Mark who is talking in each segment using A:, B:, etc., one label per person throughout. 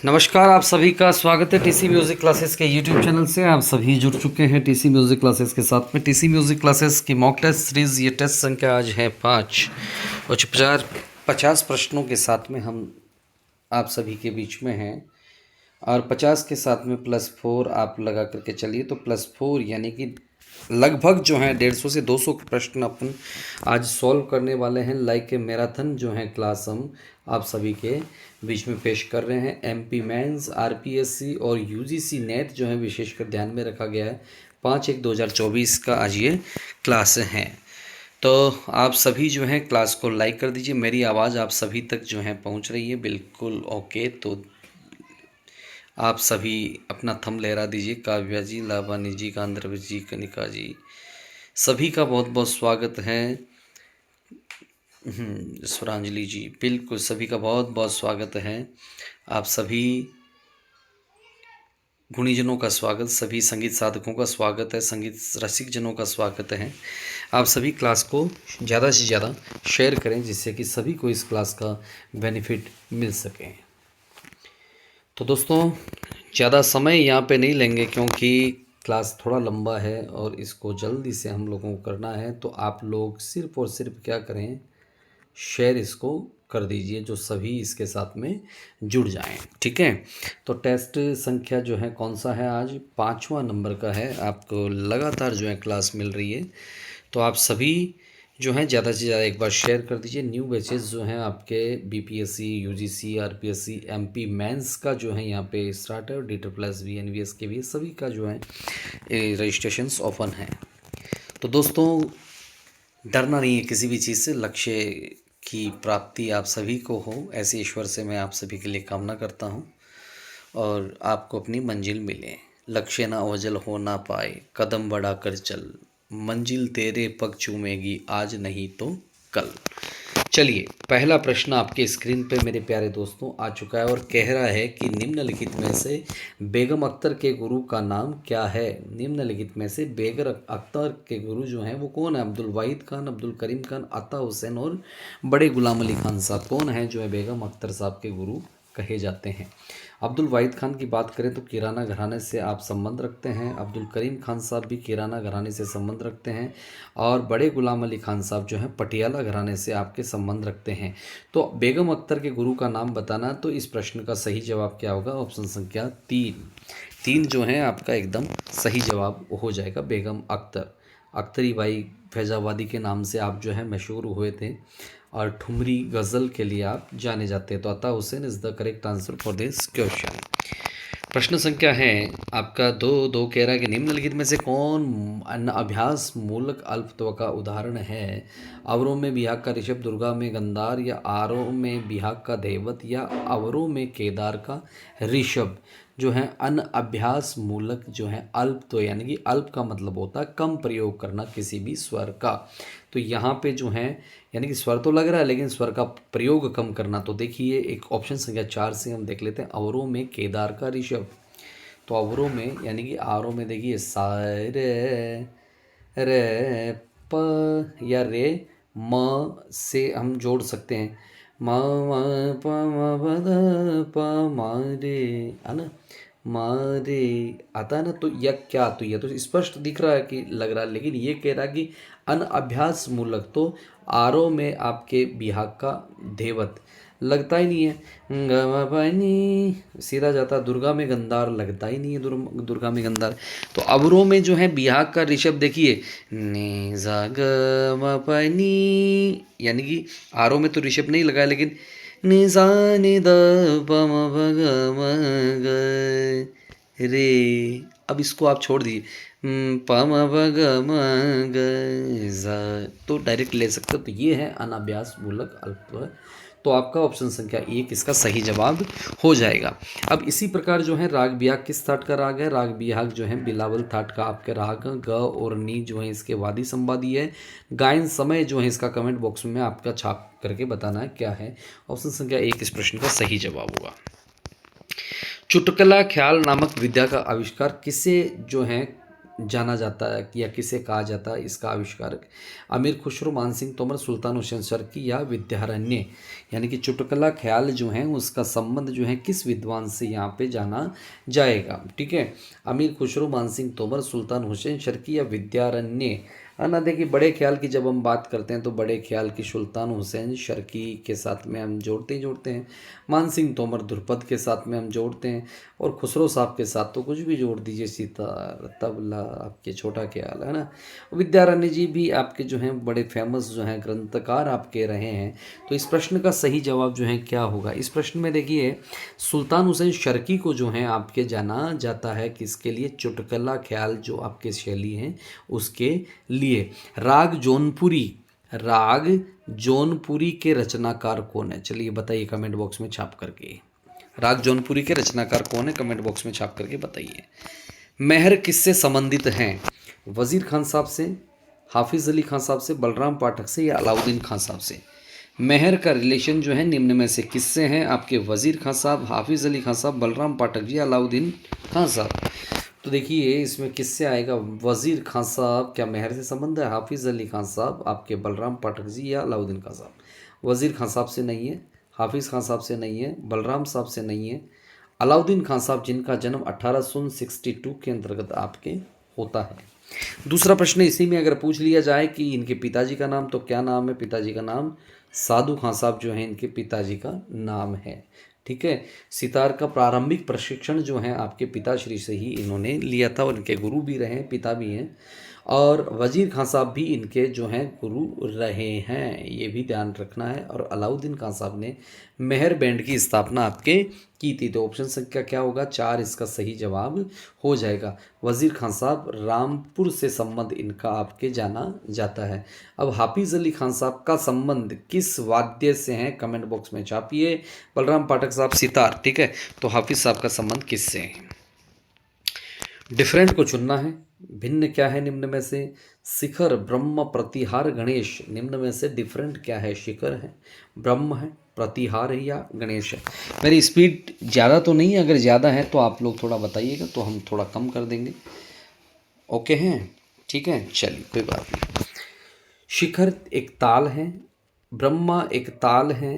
A: नमस्कार, आप सभी का स्वागत है टीसी म्यूज़िक क्लासेस के यूट्यूब चैनल से। आप सभी जुड़ चुके हैं टीसी म्यूज़िक क्लासेस के साथ में। टीसी म्यूज़िक क्लासेस की मॉक टेस्ट सीरीज़, ये टेस्ट संख्या आज है 5 और 50 प्रश्नों के साथ में हम आप सभी के बीच में हैं। और 50 के साथ में +4 आप लगा करके चलिए, तो +4 यानी कि लगभग जो है 150 से 200 प्रश्न अपन आज सॉल्व करने वाले हैं। लाइक ए मैराथन जो है क्लास हम आप सभी के बीच में पेश कर रहे हैं। एमपी मेंस, आरपीएससी और यूजीसी नेट जो है विशेषकर ध्यान में रखा गया है। 5/1/2024 का आज ये क्लास है। तो आप सभी जो हैं क्लास को लाइक कर दीजिए। मेरी आवाज़ आप सभी तक जो है पहुंच रही है बिल्कुल ओके। तो आप सभी अपना थंब लहरा दीजिए। काव्या जी, लाभानी जी, कांद्रव जी, कनिका जी, सभी का बहुत बहुत स्वागत है। स्वरांजलि जी, बिल्कुल सभी का बहुत बहुत स्वागत है। आप सभी गुणीजनों का स्वागत, सभी संगीत साधकों का स्वागत है, संगीत रसिक जनों का स्वागत है। आप सभी क्लास को ज़्यादा से ज़्यादा शेयर करें जिससे कि सभी को इस क्लास का बेनिफिट मिल सके। तो दोस्तों, ज़्यादा समय यहाँ पे नहीं लेंगे क्योंकि क्लास थोड़ा लंबा है और इसको जल्दी से हम लोगों को करना है। तो आप लोग सिर्फ़ और सिर्फ क्या करें, शेयर इसको कर दीजिए जो सभी इसके साथ में जुड़ जाएं। ठीक है। तो टेस्ट संख्या जो है कौन सा है, आज 5वां नंबर का है। आपको लगातार जो है क्लास मिल रही है। तो आप सभी जो है ज़्यादा से ज़्यादा एक बार शेयर कर दीजिए। न्यू बैचेस जो हैं आपके BPSC, UGC, RPSC, MP mains का जो है यहाँ पे स्टार्ट है। और DSSB, NVS के भी सभी का जो है रजिस्ट्रेशंस ओपन है। तो दोस्तों, डरना नहीं है किसी भी चीज़ से। लक्ष्य की प्राप्ति आप सभी को हो, ऐसे ईश्वर से मैं आप सभी के लिए कामना करता हूँ और आपको अपनी मंजिल मिले। लक्ष्य ना ओझल हो ना पाए, कदम बढ़ा कर चल, मंजिल तेरे पग चूमेगी आज नहीं तो कल। चलिए, पहला प्रश्न आपके स्क्रीन पे मेरे प्यारे दोस्तों आ चुका है और कह रहा है कि निम्नलिखित में से बेगम अख्तर के गुरु का नाम क्या है। निम्नलिखित में से बेगम अख्तर के गुरु जो हैं वो कौन है। अब्दुल वाहिद खान, अब्दुल करीम खान, अता हुसैन और बड़े गुलाम अली खान साहब कौन है जो है बेगम अख्तर साहब के गुरु कहे जाते हैं। अब्दुल वाहिद खान की बात करें तो किराना घराने से आप संबंध रखते हैं। अब्दुल करीम खान साहब भी किराना घराने से संबंध रखते हैं। और बड़े गुलाम अली खान साहब जो हैं पटियाला घराने से आपके संबंध रखते हैं। तो बेगम अख्तर के गुरु का नाम बताना, तो इस प्रश्न का सही जवाब क्या होगा। ऑप्शन संख्या 3 जो है आपका एकदम सही जवाब हो जाएगा। बेगम अख्तर, अख्तरी बाई फैजाबादी के नाम से आप जो है मशहूर हुए थे और ठुमरी गज़ल के लिए आप जाने जाते हैं। तो अता Hussain is the correct answer for this question. प्रश्न संख्या है आपका 2 कह रहा है कि निम्नलिखित में से कौन अन्न अभ्यास मूलक अल्पत्व का उदाहरण है। अवरों में बिहाग का ऋषभ, दुर्गा में गंधार, या आरों में बिहाग का देवत, या अवरों में केदार का ऋषभ। जो है अन अभ्यास मूलक जो है अल्प, तो यानी कि अल्प का मतलब होता है कम प्रयोग करना किसी भी स्वर का। तो यहाँ पे जो है यानी कि स्वर तो लग रहा है लेकिन स्वर का प्रयोग कम करना। तो देखिए एक ऑप्शन संख्या 4 से हम देख लेते हैं। अवरों में केदार का ऋषभ, तो अवरों में यानी कि आरों में देखिए सा रे रे प या रे म से हम जोड़ सकते हैं। म म प म प ध प म रे, है ना, मारे आता है ना। तो यह क्या, तो यह तो स्पष्ट दिख रहा है कि लग रहा है, लेकिन ये कह रहा है कि अन अभ्यास मूलक, तो आरों में आपके बिहाग का धेवत लगता ही नहीं है। ग पानी सीधा जाता। दुर्गा में गंधार लगता ही नहीं है, दुर्गा में गंधार। तो अवरों में जो है बिहाग का ऋषभ देखिए ने जा ग म पानी, यानी कि आरों में तो ऋषभ नहीं लगा है, लेकिन नि सा नि द प म प ग म ग रे। अब इसको आप छोड़ दीजिए, प म प ग म ग ज़, तो डायरेक्ट ले सकते हो। तो ये है अनाभ्यास मूलक अल्प। तो आपका ऑप्शन संख्या 1 इसका सही जवाब हो जाएगा। अब इसी प्रकार जो है राग बिहाग किस थाट का राग है। राग बिहाग जो है बिलावल थाट का आपके राग। ग और नी जो है इसके वादी संवादी है। गायन समय जो है इसका कमेंट बॉक्स में आपका छाप करके बताना है क्या है। ऑप्शन संख्या 1 इस प्रश्न का सही जवाब होगा। चुटकुला ख्याल नामक विद्या का आविष्कार किसे जो है जाना जाता है या किसे कहा जाता है? इसका आविष्कारक अमीर खुसरो, मानसिंह तोमर, सुल्तान हुसैन शर्की या विद्यारण्य। यानी कि चुटकुला ख्याल जो है उसका संबंध जो है किस विद्वान से यहाँ पे जाना जाएगा? ठीक है, अमीर खुसरो, मानसिंह तोमर, सुल्तान हुसैन शर्की या विद्यारण्य, है ना। देखिए बड़े ख्याल की जब हम बात करते हैं तो बड़े ख्याल की सुल्तान हुसैन शर्की के साथ में हम जोड़ते हैं, मानसिंह तोमर ध्रुपद के साथ में हम जोड़ते हैं, और खुसरो साहब के साथ तो कुछ भी जोड़ दीजिए, सितार, तबला, आपके छोटा ख्याल, है ना। विद्यारण्य जी भी आपके जो हैं बड़े फेमस जो हैं ग्रंथकार आपके रहे हैं। तो इस प्रश्न का सही जवाब जो है क्या होगा? इस प्रश्न में देखिए सुल्तान हुसैन शर्की को जो है आपके जाना जाता है किसके लिए? चुटकुला ख्याल जो आपके शैली हैं उसके लिए। राग जौनपुरी के रचनाकार कौन है? चलिए बताइए कमेंट बॉक्स में छाप करके। राग जौनपुरी के रचनाकार कौन है? कमेंट बॉक्स में छाप करके बताइए। मेहर किससे संबंधित हैं? वजीर खान साहब से, हाफिज़ अली खान साहब से, बलराम पाठक से या अलाउद्दीन खान साहब से? मेहर का रिलेशन जो है निम्न में से किससे हैं? आपके वजीर खान साहब, हाफिज़ अली खान साहब, बलराम पाठक जी, अलाउद्दीन खान साहब। तो देखिए इसमें किससे आएगा? वजीर खान साहब क्या मेहर से संबंध है? हाफिज़ अली खान साहब, आपके बलराम पाठक जी या अलाउद्दीन खान साहब? वजीर खान साहब से नहीं है, हाफिज़ खान साहब से नहीं है, बलराम साहब से नहीं है, अलाउद्दीन खान साहब जिनका जन्म 1862 के अंतर्गत आपके होता है। दूसरा प्रश्न इसी में अगर पूछ लिया जाए कि इनके पिताजी का नाम, तो क्या नाम है? पिताजी का नाम साधु खान साहब जो है इनके पिताजी का नाम है। ठीक है, सितार का प्रारंभिक प्रशिक्षण जो है आपके पिताश्री से ही इन्होंने लिया था, और इनके गुरु भी रहे हैं, पिता भी हैं। और वजीर खान साहब भी इनके जो हैं गुरु रहे हैं, ये भी ध्यान रखना है। और अलाउद्दीन खान साहब ने मेहर बैंड की स्थापना आपके की थी। तो ऑप्शन संख्या क्या होगा? 4 इसका सही जवाब हो जाएगा। वजीर खान साहब रामपुर से संबंध इनका आपके जाना जाता है। अब हाफिज़ अली खान साहब का संबंध किस वाद्य से है? कमेंट बॉक्स में छापिए। बलराम पाठक साहब सितार, ठीक है, तो हाफिज़ साहब का संबंध किससे है? डिफरेंट को चुनना है। भिन्न क्या है निम्न में से? शिखर, ब्रह्म, प्रतिहार, गणेश। निम्न में से डिफरेंट क्या है? शिखर है, ब्रह्म है, प्रतिहार है या गणेश है? मेरी स्पीड ज़्यादा तो नहीं है, अगर ज़्यादा है तो आप लोग थोड़ा बताइएगा तो हम थोड़ा कम कर देंगे। ओके हैं, ठीक है, चलिए कोई बात नहीं। शिखर एक ताल है, ब्रह्मा एक ताल है,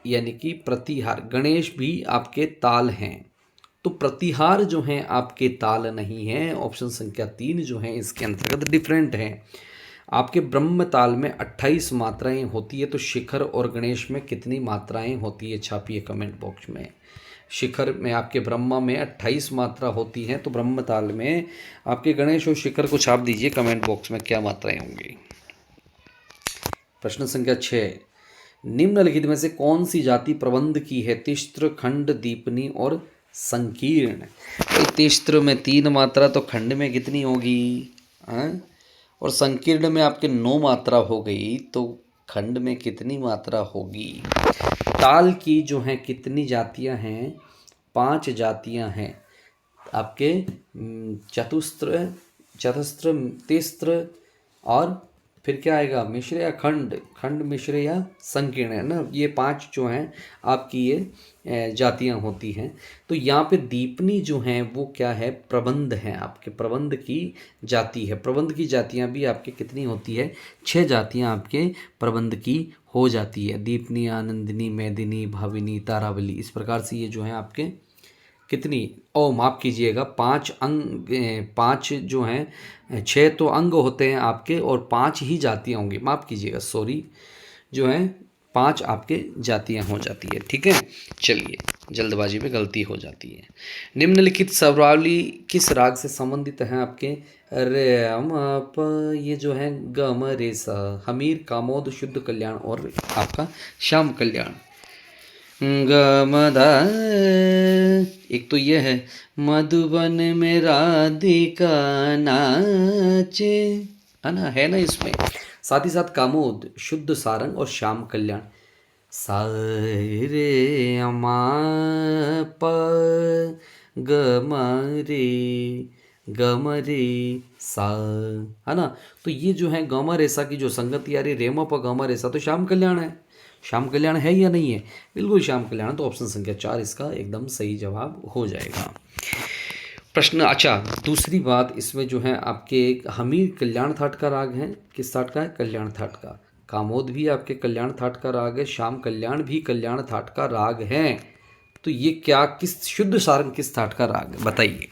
A: यानी कि प्रतिहार, गणेश भी आपके ताल हैं। तो प्रतिहार जो हैं आपके ताल नहीं है। ऑप्शन संख्या 3 जो है इसके अंतर्गत डिफरेंट है। आपके ब्रह्म ताल में 28 मात्राएं होती है, तो शिखर और गणेश में कितनी मात्राएं होती है? छापिए कमेंट बॉक्स में। शिखर में आपके ब्रह्मा में 28 मात्रा होती हैं, तो ब्रह्म ताल में आपके गणेश और शिखर को छाप दीजिए कमेंट बॉक्स में क्या मात्राएं होंगी। प्रश्न संख्या 6, निम्नलिखित में से कौन सी जाति प्रबंध की है? तिस्त्र, खंड, दीपनी और संकीर्ण। तो तिस्त्र में 3 मात्रा, तो खंड में कितनी होगी? और संकीर्ण में आपके 9 मात्रा हो गई, तो खंड में कितनी मात्रा होगी? ताल की जो है कितनी जातियां हैं? 5 जातियां हैं आपके, चतुस्त्र, चतुस्त्र, तिस्त्र, और फिर क्या आएगा? मिश्र या खंड, खंड, मिश्र या संकीर्ण, है ना। ये 5 जो हैं आपकी ये जातियां होती हैं। तो यहाँ पे दीपनी जो हैं वो क्या है? प्रबंध हैं, आपके प्रबंध की जाति है। प्रबंध की जातियां भी आपके कितनी होती है? 6 जातियां आपके प्रबंध की हो जाती है। दीपनी, आनंदिनी, मैदिनी, भाविनी, तारावली, इस प्रकार से ये जो है आपके कितनी, माफ़ कीजिएगा, 5 अंग, 5 जो हैं, 6 तो अंग होते हैं आपके और 5 ही जातियाँ होंगी, माफ़ कीजिएगा, सॉरी, जो हैं 5 आपके जातियाँ हो जाती है। ठीक है, चलिए, जल्दबाजी में गलती हो जाती है। निम्नलिखित शब्दावली किस राग से संबंधित हैं आपके? रे म प, ये जो है ग म रे सा, हमीर, कामोद, शुद्ध कल्याण और आपका श्याम कल्याण। गमदा, एक तो ये है मधुबन में राधिका नाचे, है ना इसमें। साथ ही साथ कामोद, शुद्ध सारंग और श्याम कल्याण। सा रे अमा प गम रे सा, है ना। तो ये जो है गम रेसा की जो संगति आ रही, रेमा प गम रेसा, तो श्याम कल्याण है। श्याम कल्याण है या नहीं है? बिल्कुल श्याम कल्याण। तो ऑप्शन संख्या 4 इसका एकदम सही जवाब हो जाएगा। प्रश्न, अच्छा दूसरी बात इसमें जो है आपके हमीर कल्याण थाट का राग है, किस थाट का है, कल्याण थाट का। कामोद भी आपके कल्याण थाट का राग है, श्याम कल्याण भी कल्याण थाट का राग है। तो ये क्या, किस शुद्ध सारंग किस थाट का राग है बताइए।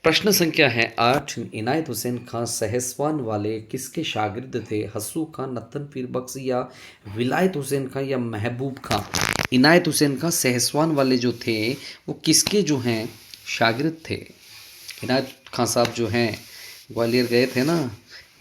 A: प्रश्न संख्या है 8, इनायत हुसैन खां सहसवान वाले किसके शागिर्द थे, हस्सू खां, नत्थन पीर बख्श या विलायत हुसैन खां या महबूब खां। इनायत हुसैन खां सहसवान वाले जो थे वो किसके जो हैं शागिर्द थे। इनायत खां साहब जो हैं ग्वालियर गए थे ना,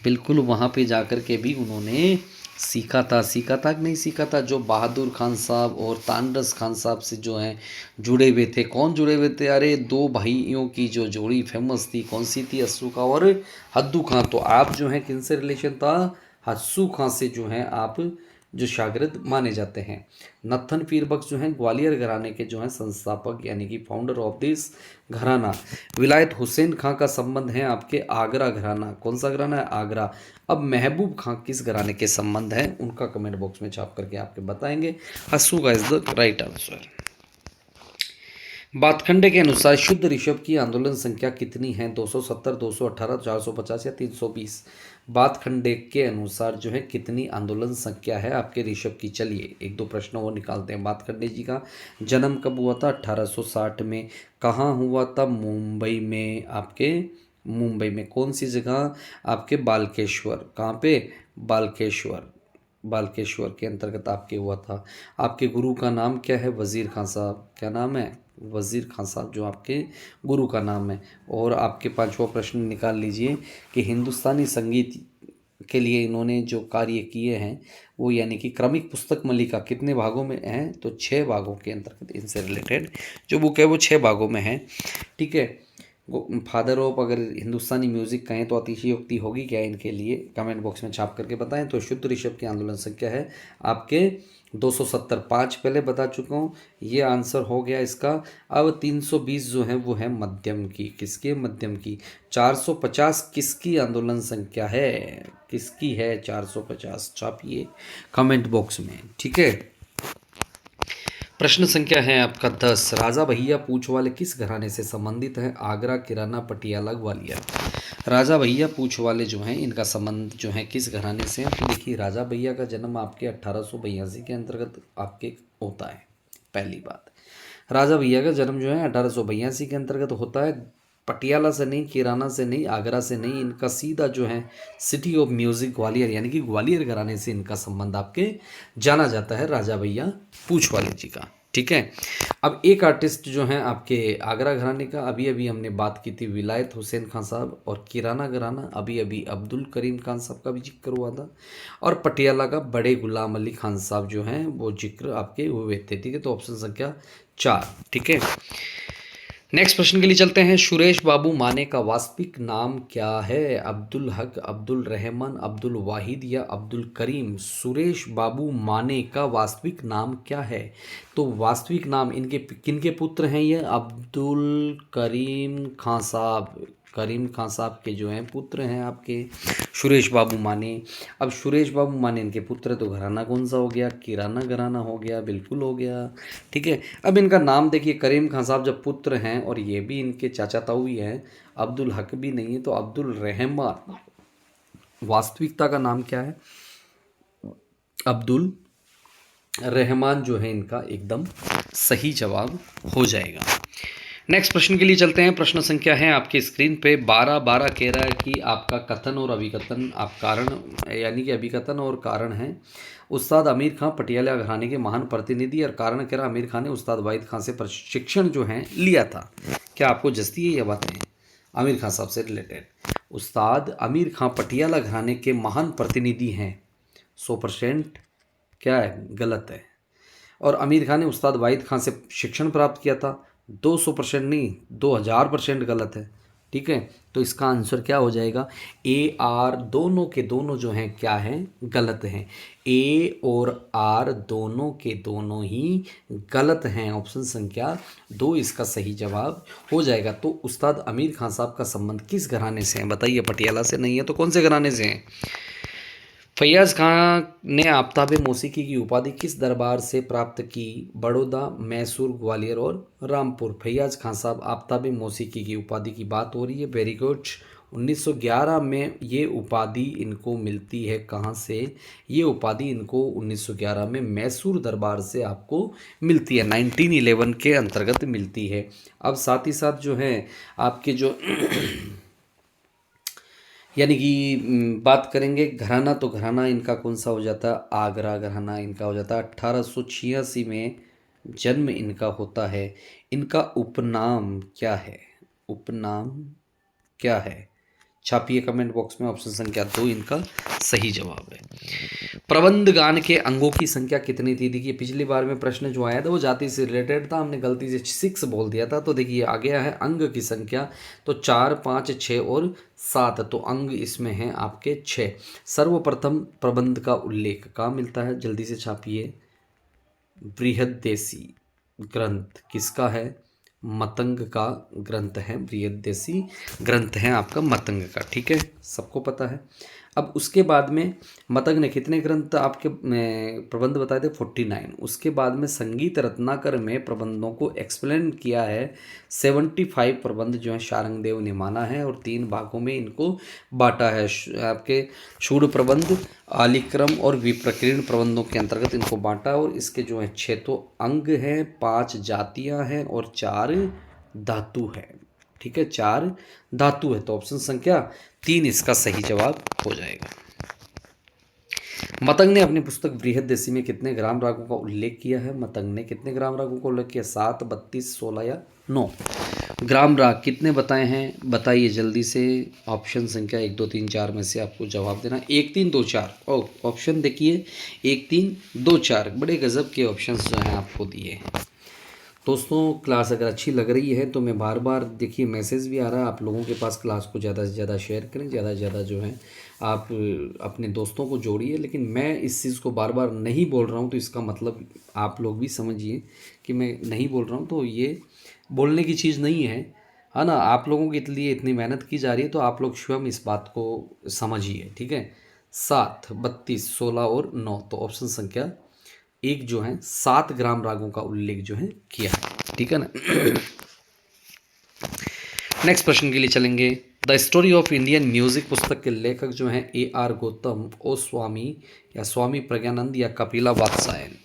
A: बिल्कुल वहाँ पे जाकर के भी उन्होंने सीखा था कि नहीं सीखा था, जो बहादुर खान साहब और तांडस खान साहब से जो हैं जुड़े हुए थे। कौन जुड़े हुए थे, अरे दो भाइयों की जो जोड़ी फेमस थी, कौन सी थी, हस्सू खां और हद्दू खां। तो आप जो हैं किनसे रिलेशन था, हस्सू खां से जो हैं आप जो शागिर्द माने जाते हैं। नत्थन पीर बख्श जो हैं ग्वालियर घराने के जो हैं संस्थापक यानी कि फाउंडर ऑफ दिस घराना। विलायत हुसैन खां का संबंध है आपके आगरा घराना, कौन सा घराना है, आगरा। अब महबूब खां किस घराने के संबंध है, उनका कमेंट बॉक्स में छाप करके आपके बताएंगे। हस्सू का is the right answer. Bhatkhande के अनुसार शुद्ध ऋषभ की आंदोलन संख्या कितनी है, 270, 218, 450 या 320। बातखंडे के अनुसार जो है कितनी आंदोलन संख्या है आपके ऋषभ की। चलिए एक दो प्रश्न वो निकालते हैं। बातखंडे जी का जन्म कब हुआ था, 1860 में। कहाँ हुआ था, मुंबई में, आपके मुंबई में। कौन सी जगह, आपके बालकेश्वर। कहाँ पे, बालकेश्वर, बालकेश्वर के अंतर्गत आपके हुआ था। आपके गुरु का नाम क्या है, वज़ीर खां साहब। क्या नाम है, वज़ीर खां साहब जो आपके गुरु का नाम है। और आपके पांचवा प्रश्न निकाल लीजिए कि हिंदुस्तानी संगीत के लिए इन्होंने जो कार्य किए हैं वो यानी कि क्रमिक पुस्तक मल्लिका कितने भागों में है, तो 6 भागों के अंतर्गत इनसे रिलेटेड जो बुक है वो 6 भागों में है। ठीक है, फादर ऑफ अगर हिंदुस्तानी म्यूज़िक कहें तो अतिशयोक्ति होगी क्या इनके लिए, कमेंट बॉक्स में छाप करके बताएं। तो शुद्ध ऋषभ की आंदोलन संख्या है आपके 270, 5 पहले बता चुका हूँ, ये आंसर हो गया इसका। अब 320 जो है वो है मध्यम की, किसके, मध्यम की। 450 किसकी आंदोलन संख्या है, किसकी है 450, छापिए कमेंट बॉक्स में। ठीक है, प्रश्न संख्या है आपका 10, राजा भैया पूछ वाले किस घराने से संबंधित है, आगरा, किराना, पटियाला, ग्वालियर। राजा भैया पूछ वाले जो हैं इनका संबंध जो है किस घराने से है, तो देखिए राजा भैया का जन्म आपके 1882 के अंतर्गत आपके होता है। पहली बात, राजा भैया का जन्म जो है 1882 के अंतर्गत होता है। पटियाला से नहीं, किराना से नहीं, आगरा से नहीं, इनका सीधा जो है सिटी ऑफ म्यूजिक ग्वालियर यानी कि ग्वालियर घराने से इनका संबंध आपके जाना जाता है, राजा भैया पूछवाले जी का। ठीक है, अब एक आर्टिस्ट जो हैं आपके आगरा घराने का, अभी अभी हमने बात की थी विलायत हुसैन खान साहब, और किराना घराना अभी अभी अब्दुल करीम खान साहब का भी जिक्र हुआ था, और पटियाला का बड़े गुलाम अली खान साहब जो हैं वो जिक्र आपके हुए थे। ठीक है, तो ऑप्शन संख्या 4। ठीक है, नेक्स्ट प्रश्न के लिए चलते हैं। सुरेश बाबू माने का वास्तविक नाम क्या है, अब्दुल हक, अब्दुल रहमान, अब्दुल वाहिद या अब्दुल करीम। सुरेश बाबू माने का वास्तविक नाम क्या है, तो वास्तविक नाम इनके किनके पुत्र हैं, ये अब्दुल करीम खां साहब, करीम खां साहब के जो हैं पुत्र हैं आपके सुरेश बाबू माने। अब सुरेश बाबू माने इनके पुत्र, तो घराना कौन सा हो गया, किराना घराना हो गया, बिल्कुल हो गया। ठीक है, अब इनका नाम देखिए, करीम खान साहब जब पुत्र हैं और ये भी इनके चाचा ताऊ ही हैं, अब्दुल हक भी नहीं है, तो अब्दुल रहमान वास्तविकता का नाम क्या है, अब्दुल रहमान जो है इनका एकदम सही जवाब हो जाएगा। नेक्स्ट प्रश्न के लिए चलते हैं। प्रश्न संख्या है आपकी स्क्रीन पे 12 कह रहा है कि आपका कथन और अभिकथन, आप कारण यानी कि अभिकथन और कारण है। उस्ताद आमिर खां पटियाला घराने के महान प्रतिनिधि, और कारण कह रहा आमिर खान ने उस्ताद वाहिद खान से प्रशिक्षण जो है लिया था। क्या आपको जस्ती है ये बातें आमिर खान साहब से रिलेटेड। उस्ताद आमिर खां पटियाला घराने के महान प्रतिनिधि हैं, 100% क्या है, गलत है। और आमिर खान ने उस्ताद वाहिद खान से शिक्षण प्राप्त किया था, 200% नहीं, 2000% गलत है। ठीक है, तो इसका आंसर क्या हो जाएगा, ए आर दोनों के दोनों जो हैं क्या हैं, गलत हैं। ए और आर दोनों के दोनों ही गलत हैं, ऑप्शन संख्या 2 इसका सही जवाब हो जाएगा। तो उस्ताद आमिर खान साहब का संबंध किस घराने से है बताइए, पटियाला से नहीं है तो कौन से घराने से हैं, फैयाज खां ने आफ्ताब मौसीकी की उपाधि किस दरबार से प्राप्त की? बड़ौदा, मैसूर, ग्वालियर और रामपुर। फैयाज खां साहब आफ्ताब मौसीकी की उपाधि की बात हो रही है। Very good. 1911 में ये उपाधि इनको मिलती है। कहाँ से? ये उपाधि इनको 1911 में मैसूर दरबार से आपको मिलती है, 1911 के अंतर्गत मिलती है। अब साथ ही साथ जो है आपके जो यानी कि बात करेंगे घराना, तो घराना इनका कौन सा हो जाता है? आगरा घराना इनका हो जाता है। 1886 में जन्म इनका होता है। इनका उपनाम क्या है? उपनाम क्या है? छापिए कमेंट बॉक्स में। ऑप्शन संख्या 2 इनका सही जवाब है। प्रबंध गान के अंगों की संख्या कितनी थी? देखिए पिछली बार में प्रश्न जो आया था वो जाति से रिलेटेड था, हमने गलती से 6 बोल दिया था। तो देखिए आ गया है अंग की संख्या, तो 4, 5, 6 और 7, तो अंग इसमें हैं आपके 6। सर्वप्रथम प्रबंध का उल्लेख कहाँ मिलता है? जल्दी से छापिए। बृहदेसी ग्रंथ किसका है? मतंग का ग्रंथ है। बृहदेसी ग्रंथ है आपका मतंग का, ठीक है, सबको पता है। अब उसके बाद में मतंग ने कितने ग्रंथ आपके प्रबंध बताए थे? 49। उसके बाद में संगीत रत्नाकर में प्रबंधों को एक्सप्लेन किया है। 75 प्रबंध जो है शारंगदेव ने माना है और 3 भागों में इनको बांटा है। आपके शूड प्रबंध, आलिक्रम और विप्रकीर्ण प्रबंधों के अंतर्गत इनको बांटा। और इसके जो है 6 तो अंग हैं, 5 जातियां हैं और 4 धातु है, ठीक है, 4 धातु है। तो ऑप्शन संख्या 3 इसका सही जवाब हो जाएगा। मतंग ने अपनी पुस्तक बृहदेसी में कितने ग्राम रागों का उल्लेख किया है? मतंग ने कितने ग्राम रागों का उल्लेख किया? 7, 32, 16 या 9 ग्राम राग कितने बताए हैं? बताइए जल्दी से। ऑप्शन संख्या 1, 2, 3, 4 में से आपको जवाब देना। 1, 3, 2, 4। ओ ऑप्शन देखिए, 1, 3, 2, 4, बड़े गजब के ऑप्शंस जो हैं आपको दिए हैं। दोस्तों क्लास अगर अच्छी लग रही है तो मैं बार बार, देखिए मैसेज भी आ रहा है आप लोगों के पास, क्लास को ज़्यादा से ज़्यादा शेयर करें, ज़्यादा से ज़्यादा जो है आप अपने दोस्तों को जोड़िए। लेकिन मैं इस चीज़ को बार बार नहीं बोल रहा हूँ तो इसका मतलब आप लोग भी समझिए कि मैं नहीं बोल रहा हूँ, तो ये बोलने की चीज़ नहीं है ना। आप लोगों के लिए इतनी मेहनत की जा रही है तो आप लोग स्वयं इस बात को समझिए, ठीक है। 7, 32, 16 और 9, तो ऑप्शन संख्या 1 जो है 7 ग्राम रागों का उल्लेख जो है किया है, ठीक है ना। नेक्स्ट प्रश्न के लिए चलेंगे। The story of Indian music पुस्तक के लेखक जो हैं AR गौतम, ओ स्वामी या स्वामी प्रज्ञानंद या Kapila Vatsyayan.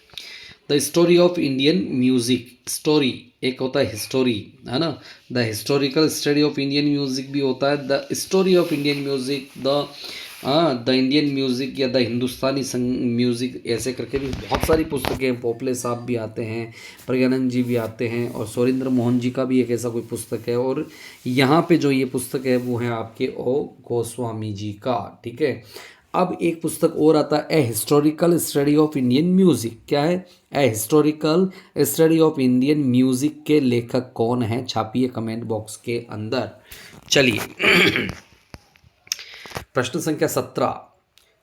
A: The story of Indian music, story एक होता है हिस्टोरी, है ना। The historical study of Indian music भी होता है। The story of Indian music, the Indian music या द हिंदुस्तानी म्यूजिक, ऐसे करके भी बहुत सारी पुस्तकें हैं। पोपले साहब भी आते हैं, प्रज्ञानंद जी भी आते हैं, और सुरेंद्र मोहन जी का भी एक ऐसा कोई पुस्तक है। और यहाँ पे जो ये पुस्तक है वो है आपके ओ गोस्वामी जी का, ठीक है। अब एक पुस्तक और आता है a historical study of Indian music. क्या है? A historical study of Indian music के लेखक कौन है? छापिए कमेंट बॉक्स के अंदर। चलिए प्रश्न संख्या 17,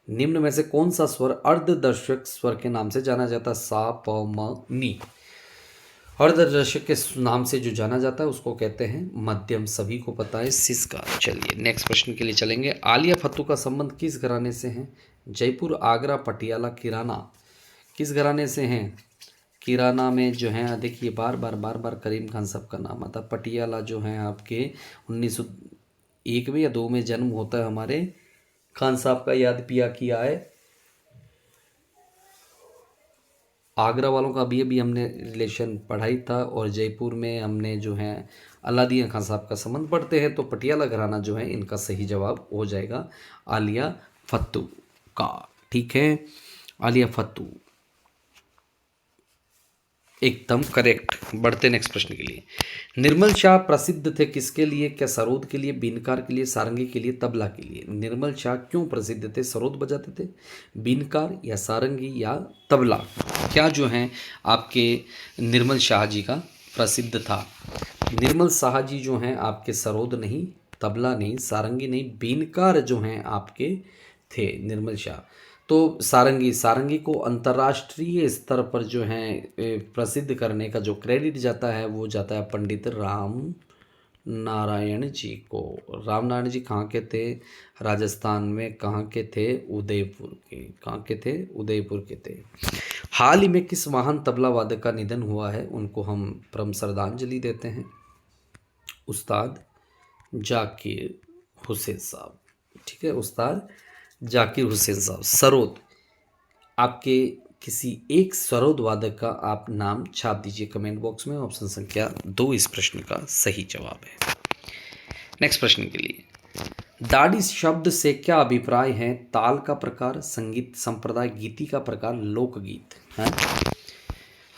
A: निम्न में से कौन सा स्वर अर्धदर्शक स्वर के नाम से जाना जाता है? सा, प, म, नी। अर्धदर्शक के नाम से जो जाना जाता है उसको कहते हैं मध्यम, सभी को पता है सिसका। चलिए नेक्स्ट प्रश्न के लिए चलेंगे। आलिया भट्टू का संबंध किस घराने से है? जयपुर, आगरा, पटियाला, किराना, किस घराने से हैं? किराना में जो है, देखिए बार बार करीम खान साहब का नाम आता है। पटियाला जो है आपके 1901 में या 2 में जन्म होता है हमारे खान साहब का, याद पिया किया है। आगरा वालों का अभी हमने रिलेशन पढ़ाई था, और जयपुर में हमने जो है अलादीन खान साहब का संबंध पढ़ते हैं। तो पटियाला घराना जो है इनका सही जवाब हो जाएगा आलिया भट्टू का, ठीक है। आलिया भट्टू एकदम करेक्ट। बढ़ते नेक्स्ट प्रश्न के लिए। निर्मल शाह प्रसिद्ध थे किसके लिए? क्या सरोद के लिए, बीनकार के लिए, सारंगी के लिए, तबला के लिए? निर्मल शाह क्यों प्रसिद्ध थे? सरोद बजाते थे, बीनकार या सारंगी या तबला? क्या जो है आपके निर्मल शाह जी का प्रसिद्ध था? निर्मल शाह जी जो हैं आपके सरोद नहीं, तबला नहीं, सारंगी नहीं, बीनकार जो हैं आपके थे निर्मल शाह। तो सारंगी को अंतर्राष्ट्रीय स्तर पर जो है प्रसिद्ध करने का जो क्रेडिट जाता है वो जाता है पंडित राम नारायण जी को। राम नारायण जी कहाँ के थे? राजस्थान में। कहाँ के थे? उदयपुर के। कहाँ के थे? उदयपुर के थे। हाल ही में किस महान तबला वादक का निधन हुआ है? उनको हम परम श्रद्धांजलि देते हैं। उस्ताद जाकिर हुसैन साहब। ठीक है, उस्ताद जाकिर हुसैन साहब। सरोद, आपके किसी एक सरोद वादक का आप नाम छाप दीजिए कमेंट बॉक्स में। ऑप्शन संख्या 2 इस प्रश्न का सही जवाब है। नेक्स्ट प्रश्न के लिए, दाढ़ी शब्द से क्या अभिप्राय है? ताल का प्रकार, संगीत संप्रदाय, गीति का प्रकार, लोकगीत है।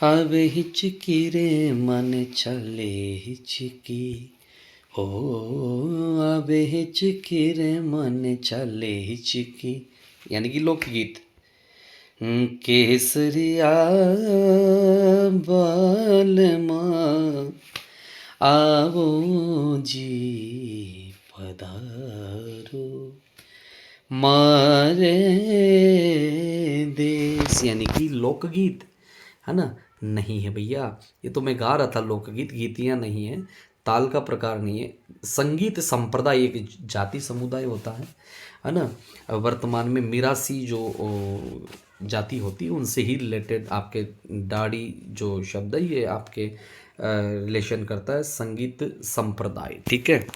A: अब हिचकी रे मन चले हिचकी, हो अब हिचकी रे मन चले हिचकी, यानी कि लोकगीत। केसरिया बालमा आवो जी पधारो मारे देश, यानी कि लोकगीत है ना। नहीं है भैया, ये तो मैं गा रहा था लोकगीत, गीतियाँ नहीं है, ताल का प्रकार नहीं है। संगीत संप्रदाय एक जाति समुदाय होता है ना। वर्तमान में मिरासी जो जाति होती है उनसे ही रिलेटेड आपके दाढ़ी जो शब्द है ये आपके रिलेशन करता है संगीत संप्रदाय। ठीक है,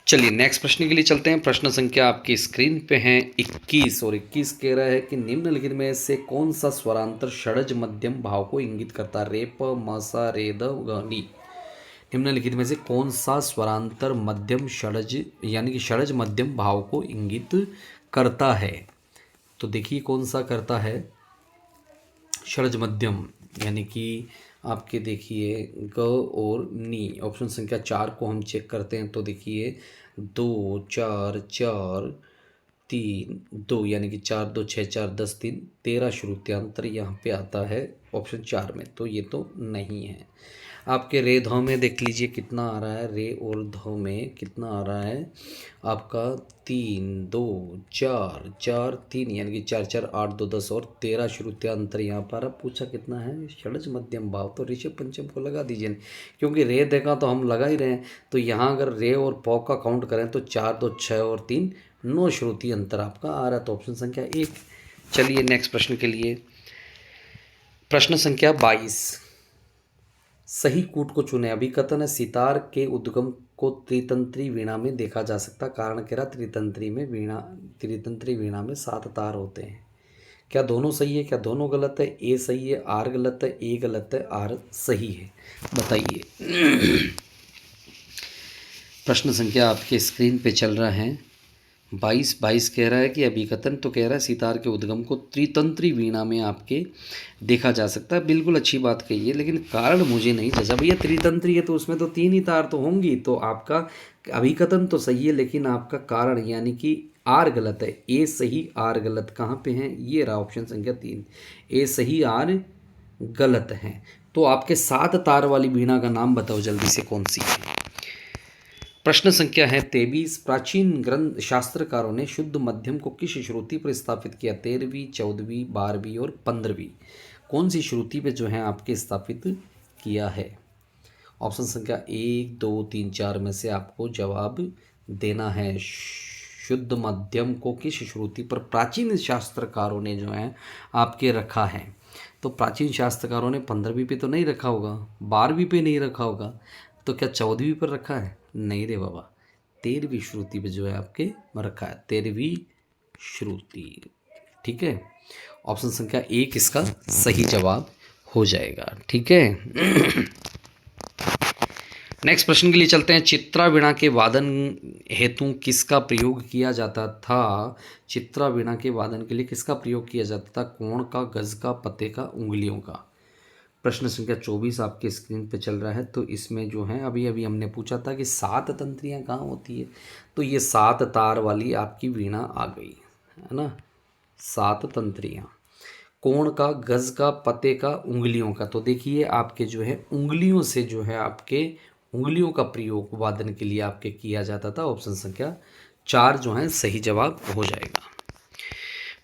A: चलिए नेक्स्ट प्रश्न के लिए चलते हैं। प्रश्न संख्या आपकी स्क्रीन पे है 21, और 21 कह रहा है कि निम्नलिखित में से कौन सा स्वरांतर षड्ज मध्यम भाव को इंगित करता है? रे प म सा रे द ग नी। निम्नलिखित में से कौन सा स्वरांतर मध्यम षड्ज यानी कि षड्ज मध्यम भाव को इंगित करता है? तो देखिए कौन सा करता है षड्ज मध्यम, यानी कि आपके देखिए ग और नी। ऑप्शन संख्या 4 को हम चेक करते हैं तो देखिए 2 4 4 3 2, यानी कि 4 2 6 4 10 3 13 श्रुत्यांतर यहाँ पे आता है ऑप्शन 4 में, तो ये तो नहीं है। आपके रे ध में देख लीजिए कितना आ रहा है, रे और ध में कितना आ रहा है आपका 3 2 4 4 3, यानी कि 4 4 8 2 10 और 13 श्रुत्यांतर यहाँ पर। अब पूछा कितना है षड्ज मध्यम भाव, तो ऋषभ पंचम को लगा दीजिए, क्योंकि रे देखा तो हम लगा ही रहे हैं। तो यहाँ अगर रे और पौ का काउंट करें तो 4 2 6 और 3 9 श्रुति अंतर आपका आ रहा है, तो ऑप्शन संख्या 1। चलिए नेक्स्ट प्रश्न के लिए, प्रश्न संख्या 22, सही कूट को चुने। अभिकथन है सितार के उद्गम को त्रितंत्री वीणा में देखा जा सकता। कारण कह रहा त्रितंत्री वीणा में 7 तार होते हैं। क्या दोनों सही है? क्या दोनों गलत है? ए सही है, आर गलत है, ए गलत है, आर सही है, बताइए। प्रश्न संख्या आपके स्क्रीन पे चल रहा है 22 कह रहा है कि अभिकथन तो कह रहा है सितार के उद्गम को त्रितंत्री वीणा में आपके देखा जा सकता है। बिल्कुल अच्छी बात कही है, लेकिन कारण मुझे नहीं जैसा भैया त्रितंत्री है तो उसमें तो 3 ही तार तो होंगी, तो आपका अभिकथन तो सही है लेकिन आपका कारण यानी कि आर गलत है। ए सही आर गलत कहाँ पे है? ये रहा ऑप्शन संख्या 3, ए सही आर गलत है। तो आपके 7 तार वाली वीणा का नाम बताओ जल्दी से कौन सी है। प्रश्न संख्या है 23, प्राचीन ग्रंथ शास्त्रकारों ने शुद्ध मध्यम को किस श्रुति पर स्थापित किया? 13वीं 14वीं 12वीं और 15वीं, कौन सी श्रुति पे जो है आपके स्थापित किया है? ऑप्शन संख्या 1 2 3 4 में से आपको जवाब देना है। शुद्ध मध्यम को किस श्रुति पर प्राचीन शास्त्रकारों ने जो है आपके रखा है? तो प्राचीन शास्त्रकारों ने 15वीं पे तो नहीं रखा होगा, 12वीं पे नहीं रखा होगा, तो क्या 14वीं पर रखा है? नहीं रे बाबा, 13वीं श्रुति पे जो है आपके रखा है, 13वीं श्रुति। ठीक है, ऑप्शन संख्या 1 इसका सही जवाब हो जाएगा। ठीक है। नेक्स्ट प्रश्न के लिए चलते हैं। चित्रा वीणा के वादन हेतु किसका प्रयोग किया जाता था? चित्रा वीणा के वादन के लिए किसका प्रयोग किया जाता था? कोण का, गज का, पते का, उंगलियों का। प्रश्न संख्या 24 आपके स्क्रीन पे चल रहा है। तो इसमें जो है अभी अभी हमने पूछा था कि 7 तंत्रियाँ कहाँ होती है, तो ये 7 तार वाली आपकी वीणा आ गई है ना, 7 तंत्रियाँ। कोण का, गज का, पते का, उंगलियों का। तो देखिए आपके जो है उंगलियों से जो है आपके उंगलियों का प्रयोग वादन के लिए आपके किया जाता था। ऑप्शन संख्या 4 जो है सही जवाब हो जाएगा।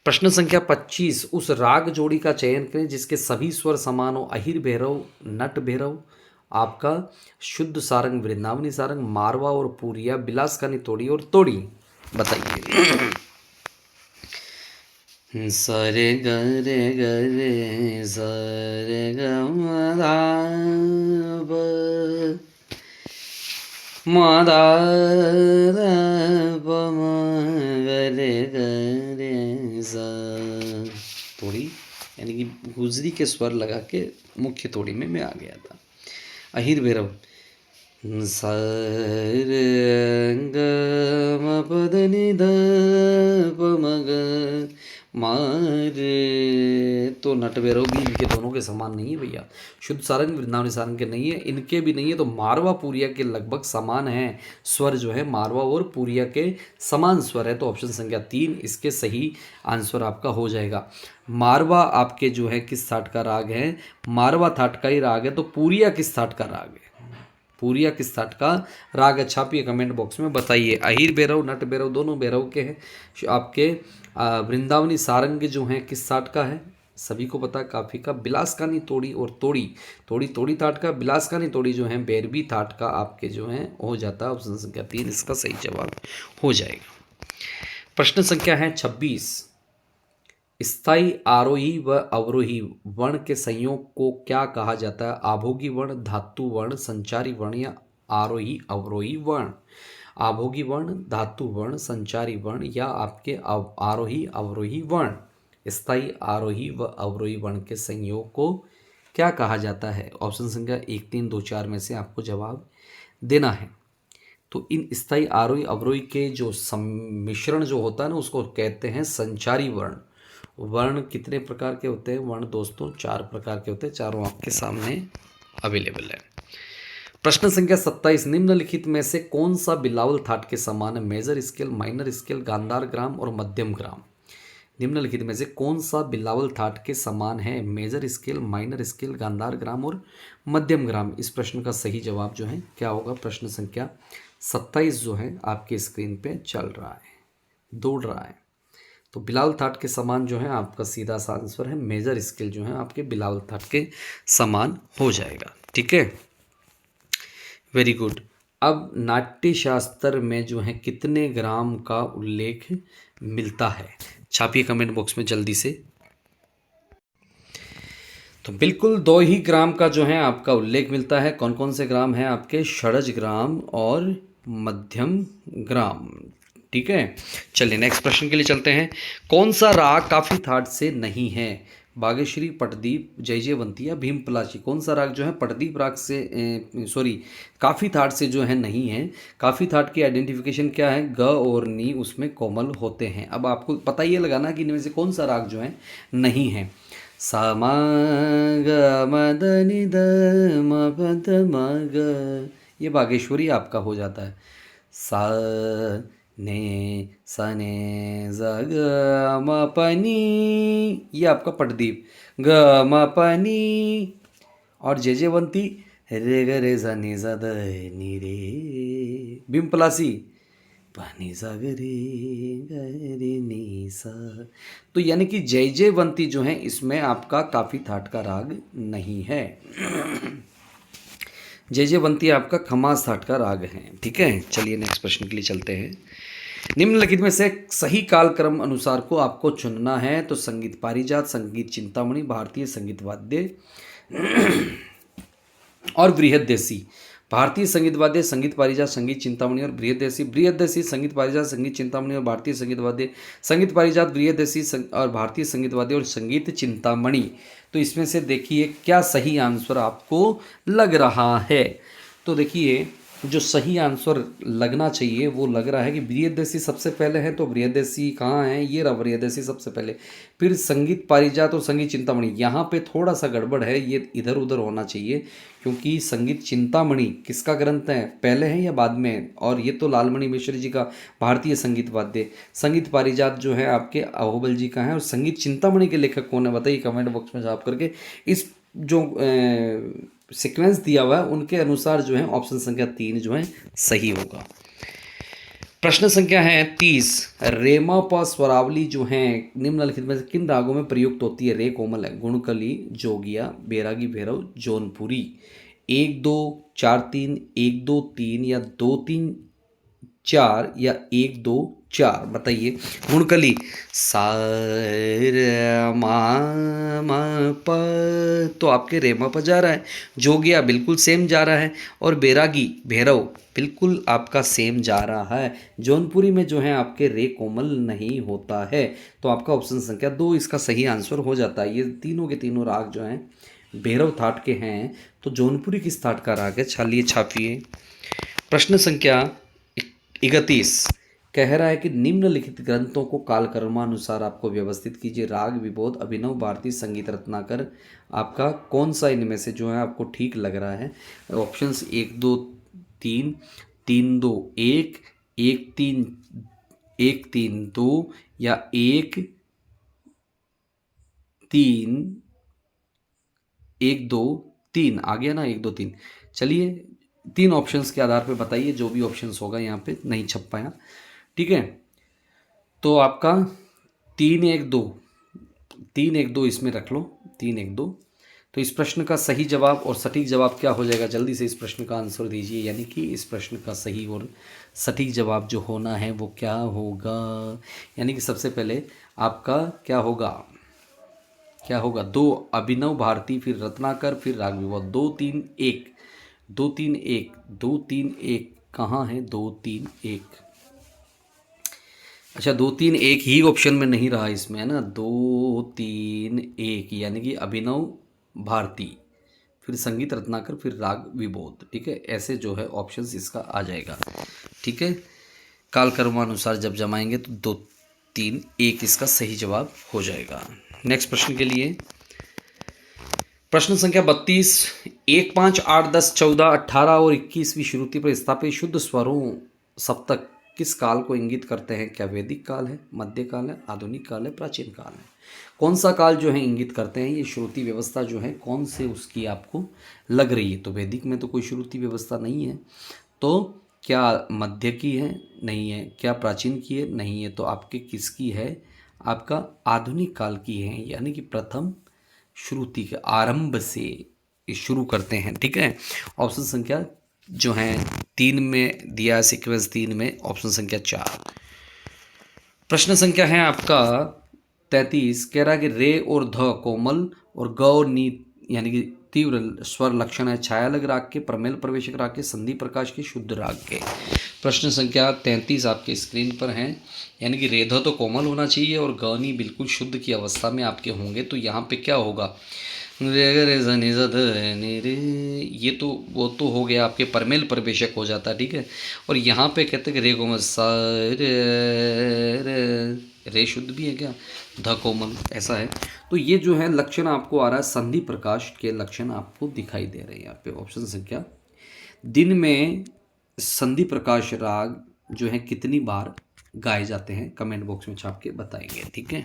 A: प्रश्न संख्या 25, उस राग जोड़ी का चयन करें जिसके सभी स्वर समान हो। अहिर भैरव, नट भैरव, आपका शुद्ध सारंग, वृंदावनी सारंग, मारवा और पूरिया, बिलासकानी तोड़ी और तोड़ी। बताइए। सरे गरे गरे सरे गमदा मदा गरे गरे सा। तोड़ी यानी कि गुजरी के स्वर लगा के मुख्य तोड़ी में मैं आ गया था। अहिर भैरव सर ग पद नि ध प म ग मारे। तो नट भैरव भी इनके दोनों के समान नहीं है भैया। शुद्ध सारंग, वृंदावनी सारंग के नहीं है, इनके भी नहीं है। तो मारवा पूरिया के लगभग समान है स्वर जो है, मारवा और पूरिया के समान स्वर है। तो ऑप्शन संख्या 3 इसके सही आंसर आपका हो जाएगा। मारवा आपके जो है किस थाट का राग है? मारवा थाट का ही राग है। तो पूरिया किस थाट का राग है? पूरिया किस थाट का राग है? छापिए कमेंट बॉक्स में बताइए। अहिर भैरव, नट भैरव दोनों भैरव के हैं। आपके वृंदावनी सारंग जो हैं किस थाट का है? सभी को पता है काफ़ी का। बिलासकानी तोड़ी और तोड़ी, तोड़ी तोड़ी थाट का, बिलासकानी तोड़ी जो है बैरवी थाट का आपके जो है हो जाता है। ऑप्शन संख्या 3 इसका सही जवाब हो जाएगा। प्रश्न संख्या है 26। स्थायी आरोही व अवरोही वर्ण के संयोग को क्या कहा जाता है? आभोगी वर्ण, धातु वर्ण, संचारी वर्ण या आरोही अवरोही वर्ण? आभोगी वर्ण, धातु वर्ण, संचारी वर्ण या आपके आरोही अवरोही वर्ण। स्थायी आरोही व अवरोही वर्ण के संयोग को क्या कहा जाता है? ऑप्शन संख्या 1, 3, 2, 4 में से आपको जवाब देना है। तो इन स्थायी आरोही अवरोही के जो सम्मिश्रण जो होता है ना, उसको कहते हैं संचारी वर्ण। वर्ण कितने प्रकार के होते हैं वर्ण दोस्तों? 4 प्रकार के होते हैं। चारों आपके सामने अवेलेबल है। प्रश्न संख्या 27। निम्नलिखित में से कौन सा बिलावल थाट के समान है? मेजर स्केल, माइनर स्केल, गांधार ग्राम और मध्यम ग्राम। निम्नलिखित में से कौन सा बिलावल थाट के समान है? मेजर स्केल, माइनर स्केल, गांधार ग्राम और मध्यम ग्राम। इस प्रश्न का सही जवाब जो है क्या होगा? प्रश्न संख्या 27 जो है आपके स्क्रीन पे चल रहा है, दौड़ रहा है। तो बिलावल थाट के समान जो है आपका सीधा सा आंसर है मेजर स्केल जो है आपके बिलावल थाट के समान हो जाएगा। ठीक है, वेरी गुड। अब नाट्य शास्त्र में जो है कितने ग्राम का उल्लेख मिलता है? छापिए कमेंट बॉक्स में जल्दी से। तो बिल्कुल 2 ही ग्राम का जो है आपका उल्लेख मिलता है। कौन कौन से ग्राम हैं आपके? षडज ग्राम और मध्यम ग्राम। ठीक है, चलिए नेक्स्ट प्रश्न के लिए चलते हैं। कौन सा राग काफी थाट से नहीं है? बागेश्वरी, पटदीप, जयजयवंती या भीम पलाशी। कौन सा राग जो है पटदीप राग से काफी थाट से जो है नहीं है? काफी थाट की आइडेंटिफिकेशन क्या है? ग और नी उसमें कोमल होते हैं। अब आपको पता ये लगाना कि इनमें से कौन सा राग जो है नहीं है। सा मा ग म द नि द म प द म ग, ये बागेश्वरी आपका हो जाता है। सा ने सा ने ज ग म प नी, ये आपका पटदीप ग म प नी। और जयजयवंती रे ग रे ज नि ज द नि रे। भीम पलासी पानी सा ग रे ग रे नि सा। तो यानी कि जयजयवंती जो है इसमें आपका काफी थाट का राग नहीं है। जयजयवंती आपका खमास थाट का राग है। ठीक है, चलिए नेक्स्ट प्रश्न के लिए चलते हैं। निम्नलिखित में से सही कालक्रम अनुसार को आपको चुनना है। तो संगीत पारिजात, संगीत चिंतामणि, भारतीय संगीत वाद्य और बृहद्देसी। भारतीय संगीत वाद्य, संगीत पारिजात, संगीत चिंतामणि और बृहद्देसी। बृहद्देसी, संगीत पारिजात, संगीत चिंतामणि और भारतीय संगीत वाद्य। संगीत पारिजात, बृहद्देसी और भारतीय संगीत वाद्य और संगीत चिंतामणि। तो इसमें से देखिए क्या सही आंसर आपको लग रहा है। तो देखिए जो सही आंसर लगना चाहिए वो लग रहा है कि बृहद्देसी सबसे पहले है। तो बृहद्देसी कहाँ है? ये रहा बृहद्देसी सबसे पहले, फिर संगीत पारिजात और संगीत चिंतामणि। यहाँ पे थोड़ा सा गड़बड़ है, ये इधर उधर होना चाहिए क्योंकि संगीत चिंतामणि किसका ग्रंथ है? पहले है या बाद में है? और ये तो लालमणि मिश्र जी का भारतीय संगीत वाद्य। संगीत पारिजात जो है आपके अहोबल जी का है। और संगीत चिंतामणि के लेखक कौन है बताइए कमेंट बॉक्स में जवाब करके। इस जो सीक्वेंस दिया हुआ है उनके अनुसार जो है ऑप्शन संख्या 3 जो है सही होगा। प्रश्न संख्या है 30। रेमा प स्वरावली जो है निम्नलिखित में से किन रागों में प्रयुक्त होती है? रे कोमल है, गुणकली, जोगिया, बैरागी भैरव, जौनपुरी। 1 2 4 3, 1 2 3 या 2 3 4 या 1 2 4? बताइए। गुणकली सा रे मा मा प, तो आपके रेमा पर जा रहा है। जोगिया बिल्कुल सेम जा रहा है, और बैरागी भैरव बिल्कुल आपका सेम जा रहा है। जौनपुरी में जो है आपके रे कोमल नहीं होता है। तो आपका ऑप्शन संख्या 2 इसका सही आंसर हो जाता है। ये तीनों के तीनों राग जो हैं भैरव थाट के हैं। तो जौनपुरी किस थाट का राग है? छालिए छापिए। प्रश्न संख्या 31 कह रहा है कि निम्नलिखित ग्रंथों को कालक्रमानुसार आपको व्यवस्थित कीजिए। राग विबोध अभिनव भारती संगीत रत्नाकर, आपका कौन सा इनमें से जो है आपको ठीक लग रहा है? ऑप्शंस 1 2 3, 3 2 1, 1 3 2 या 1 3 आ गया ना, 1 2 3। चलिए 3 ऑप्शंस के आधार पे बताइए, जो भी ऑप्शंस होगा यहाँ पे नहीं छप पाया, ठीक है। तो आपका 3 1 2 इसमें रख लो, 3 1 2। तो इस प्रश्न का सही जवाब और सटीक जवाब क्या हो जाएगा? जल्दी से इस प्रश्न का आंसर दीजिए। यानी कि इस प्रश्न का सही और सटीक जवाब जो होना है वो क्या होगा? यानी कि सबसे पहले आपका क्या होगा? 2 अभिनव भारती, फिर रत्नाकर, फिर राग विबोध। 2 3 1, 2 3 1, 2 3 1 कहाँ है? 2 3 1, अच्छा 2 3 1 ही ऑप्शन में नहीं रहा इसमें, है ना। 2 3 1 यानी कि अभिनव भारती, फिर संगीत रत्नाकर, फिर राग विबोध, ठीक है। ऐसे जो है ऑप्शंस इसका आ जाएगा, ठीक है। कालक्रमानुसार जब जमाएंगे तो 2 3 1 इसका सही जवाब हो जाएगा। नेक्स्ट प्रश्न के लिए प्रश्न संख्या 32 1 5 8 10 14 18 और 21वीं श्रुति पर स्थापित शुद्ध स्वरों सप्तक किस काल को इंगित करते हैं? क्या वैदिक काल है, मध्य काल है, आधुनिक काल है, प्राचीन काल है? कौन सा काल जो है इंगित करते हैं? ये श्रुति व्यवस्था जो है कौन से उसकी आपको लग रही है? तो वैदिक में तो कोई श्रुति व्यवस्था नहीं है। तो क्या मध्य की है? नहीं है। क्या प्राचीन की है? नहीं है। तो आपके किसकी है? आपका आधुनिक काल की है, यानी कि प्रथम श्रुति के आरंभ से शुरू करते हैं, ठीक है। ऑप्शन संख्या जो है 3 में दिया है, सीक्वेंस 3 में ऑप्शन संख्या 4। प्रश्न संख्या है आपका 33 कह रहा है कि रे और ध कोमल और ग और नी यानी कि तीव्र स्वर लक्षण है छायालग राग के, प्रमेल प्रवेशक राग के, संधि प्रकाश के, शुद्ध राग के। प्रश्न संख्या 33 आपके स्क्रीन पर हैं। यानी कि रेध तो कोमल होना चाहिए और गनी बिल्कुल शुद्ध की अवस्था में आपके होंगे। तो यहाँ पे क्या होगा? रे रे ज नि ज ध नि रे, ये तो वो तो हो गया आपके परमेल प्रवेशक हो जाता है, ठीक है। और यहाँ पे कहते हैं कि रे कोमल सा रे शुद्ध भी है क्या? ध कोमल ऐसा है। तो ये जो है लक्षण आपको आ रहा है, संधि प्रकाश के लक्षण आपको दिखाई दे रहे हैं यहाँ पे। ऑप्शन संख्या दिन में संधि प्रकाश राग जो है कितनी बार गाए जाते हैं? कमेंट बॉक्स में छाप के बताएंगे, ठीक है।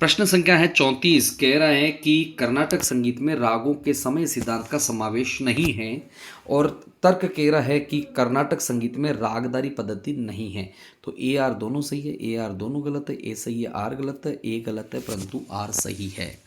A: प्रश्न संख्या है 34 कह रहा है कि कर्नाटक संगीत में रागों के समय सिद्धांत का समावेश नहीं है, और तर्क कह रहा है कि कर्नाटक संगीत में रागदारी पद्धति नहीं है। तो ए आर दोनों सही है, ए आर दोनों गलत है, ए सही है, आर गलत है, ए गलत है, परंतु आर सही है।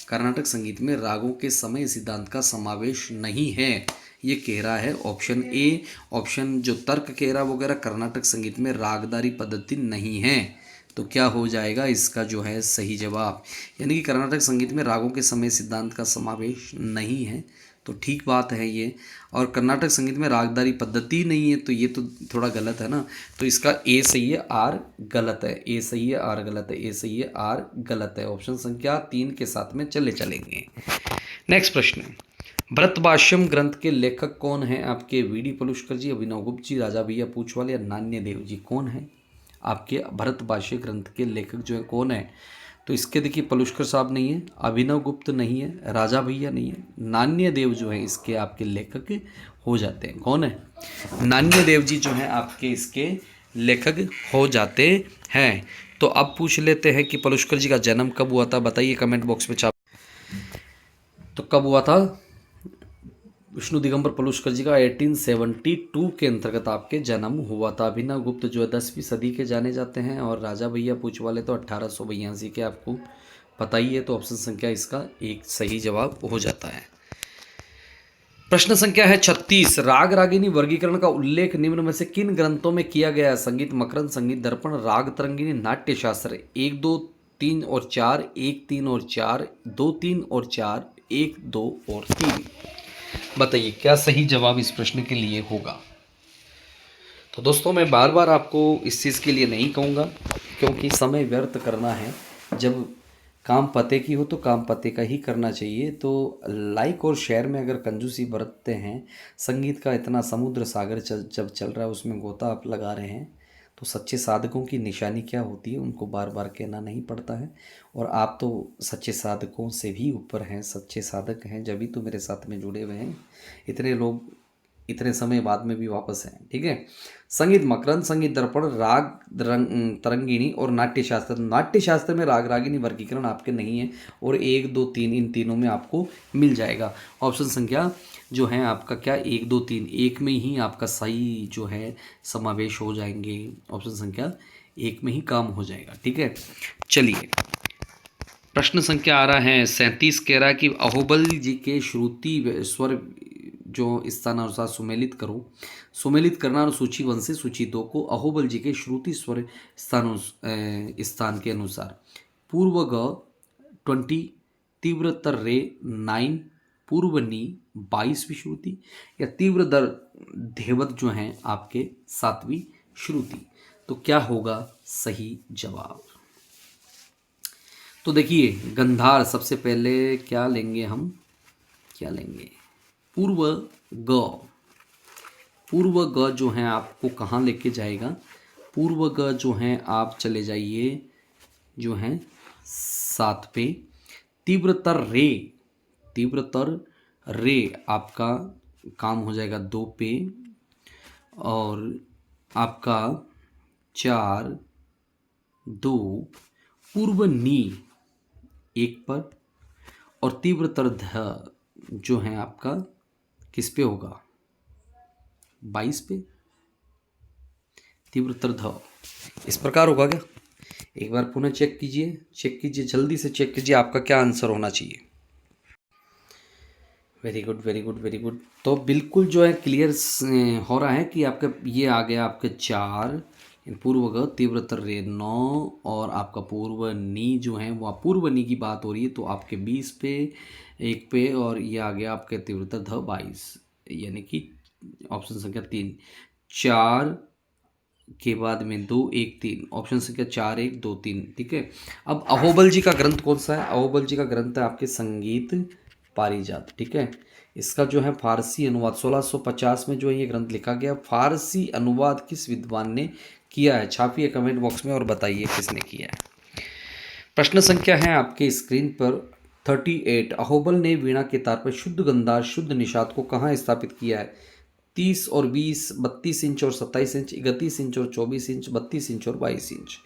A: कर्नाटक संगीत में रागों के समय सिद्धांत का समावेश नहीं है, ये कह रहा है ऑप्शन ए। ऑप्शन जो तर्क कह रहा है वो कह रहा कर्नाटक संगीत में रागदारी पद्धति नहीं है। तो क्या हो जाएगा इसका जो है सही जवाब? यानी कि कर्नाटक संगीत में रागों के समय सिद्धांत का समावेश नहीं है, तो ठीक बात है ये। और कर्नाटक संगीत में रागदारी पद्धति नहीं है, तो ये तो थोड़ा गलत है ना। तो इसका ए सही है, आर गलत है, ए सही है, आर गलत है, ए सही है, आर गलत है। ऑप्शन संख्या 3 के साथ में चलेंगे। नेक्स्ट प्रश्न, भरतभाष्यम ग्रंथ के लेखक कौन है आपके? वी.डी. पलुष्कर जी, अभिनव गुप्त जी, राजा भैया पूछवाल या नान्य देव जी? कौन है आपके भरतभाष्य ग्रंथ के लेखक जो है कौन है? तो इसके देखिए पलुष्कर साहब नहीं है, अभिनव गुप्त नहीं है, राजा भैया नहीं है, नान्य देव जो है इसके आपके लेखक हो जाते हैं। कौन है? नान्य देव जी जो है आपके इसके लेखक हो जाते हैं। तो अब पूछ लेते हैं कि पलुष्कर जी का जन्म कब हुआ था? बताइए कमेंट बॉक्स में छाप। तो कब हुआ था? विष्णु दिगंबर पलुष्कर जी का 1872 के अंतर्गत आपके जन्म हुआ था। अभिनव गुप्त जो है 10वीं सदी के जाने जाते हैं, और राजा भैया पूछ वाले तो 1882 के आपको पता ही है। तो ऑप्शन संख्या इसका एक सही जवाब हो जाता है। प्रश्न संख्या है 36। राग रागिनी वर्गीकरण का उल्लेख निम्न में से किन ग्रंथों में किया गया है? संगीत मकरंद, संगीत दर्पण, राग तरंगिणी, नाट्य शास्त्र। 1 2 3 और 4, 1 3 और 4, 2 3 और 4, 1 2 और 3। बताइए क्या सही जवाब इस प्रश्न के लिए होगा? तो दोस्तों मैं बार बार आपको इस चीज़ के लिए नहीं कहूँगा, क्योंकि समय व्यर्थ करना है। जब काम पते की हो तो काम पते का ही करना चाहिए। तो लाइक और शेयर में अगर कंजूसी बरतते हैं, संगीत का इतना समुद्र सागर जब चल रहा है उसमें गोता आप लगा रहे हैं, तो सच्चे साधकों की निशानी क्या होती है उनको बार बार कहना नहीं पड़ता है। और आप तो सच्चे साधकों से भी ऊपर हैं, सच्चे साधक हैं, जब भी तो मेरे साथ में जुड़े हुए हैं। इतने लोग इतने समय बाद में भी वापस हैं, ठीक है। संगीत मकरंद, संगीत दर्पण, तरंगिणी और नाट्य शास्त्र। नाट्य शास्त्र में राग रागिनी वर्गीकरण आपके नहीं है, और 1 2 3 इन तीनों में आपको मिल जाएगा। ऑप्शन संख्या जो है आपका क्या, 1 2 3 एक में ही आपका सही जो है समावेश हो जाएंगे। ऑप्शन संख्या एक में ही काम हो जाएगा, ठीक है। चलिए प्रश्न संख्या आ रहा है 37। कह रहा है कि अहोबल जी के श्रुति स्वर जो स्थानानुसार सुमेलित करो। सुमेलित करना और सूची 1 से सूची 2 को अहोबल जी के श्रुति स्वर स्थान के अनुसार। पूर्व ग 20, तीव्रतर रे 9, पूर्व नी 22वीं श्रुति, या तीव्र दर धेवत जो हैं आपके 7वीं श्रुति। तो क्या होगा सही जवाब? तो देखिए गंधार सबसे पहले क्या लेंगे हम, क्या लेंगे, पूर्व ग। पूर्व ग जो है आपको कहाँ लेके जाएगा? पूर्व ग जो है आप चले जाइए जो है 7 पे। तीव्रतर रे, तीव्रतर रे आपका काम हो जाएगा 2 पे, और आपका 4 2, पूर्व नी 1 पर, और तीव्रतर ध जो है आपका किस पे होगा? 22 पे। तीव्रतर ध इस प्रकार होगा क्या? एक बार पुनः चेक कीजिए, चेक कीजिए, जल्दी से चेक कीजिए आपका क्या आंसर होना चाहिए। Very good very good very good. तो बिल्कुल जो है क्लियर हो रहा है कि आपका ये आ गया आपके 4, पूर्व तीव्रतर रे 9, और आपका पूर्व नी जो है वो पूर्व नी की बात हो रही है, तो आपके 20 पे 1 पे, और ये आ गया आपके तीव्रतर ध 22, यानी कि ऑप्शन संख्या 3। 4 के बाद में 2 1 3, ऑप्शन संख्या 4 1 2 3, ठीक है। अब अहोबल जी का ग्रंथ कौन सा है? अहोबल जी का ग्रंथ है आपके संगीत पारिजात, ठीक है। इसका जो है फारसी अनुवाद 1650 में जो है ये ग्रंथ लिखा गया। फारसी अनुवाद किस विद्वान ने किया है? छापिए कमेंट बॉक्स में और बताइए किसने किया है। प्रश्न संख्या है आपके स्क्रीन पर 38। अहोबल ने वीणा के तार पर शुद्ध गंधार शुद्ध निषाद को कहाँ स्थापित किया है? 30 और 20, 32 इंच और 27 इंच, 31 इंच और 24 इंच, 32 इंच और 22 इंच।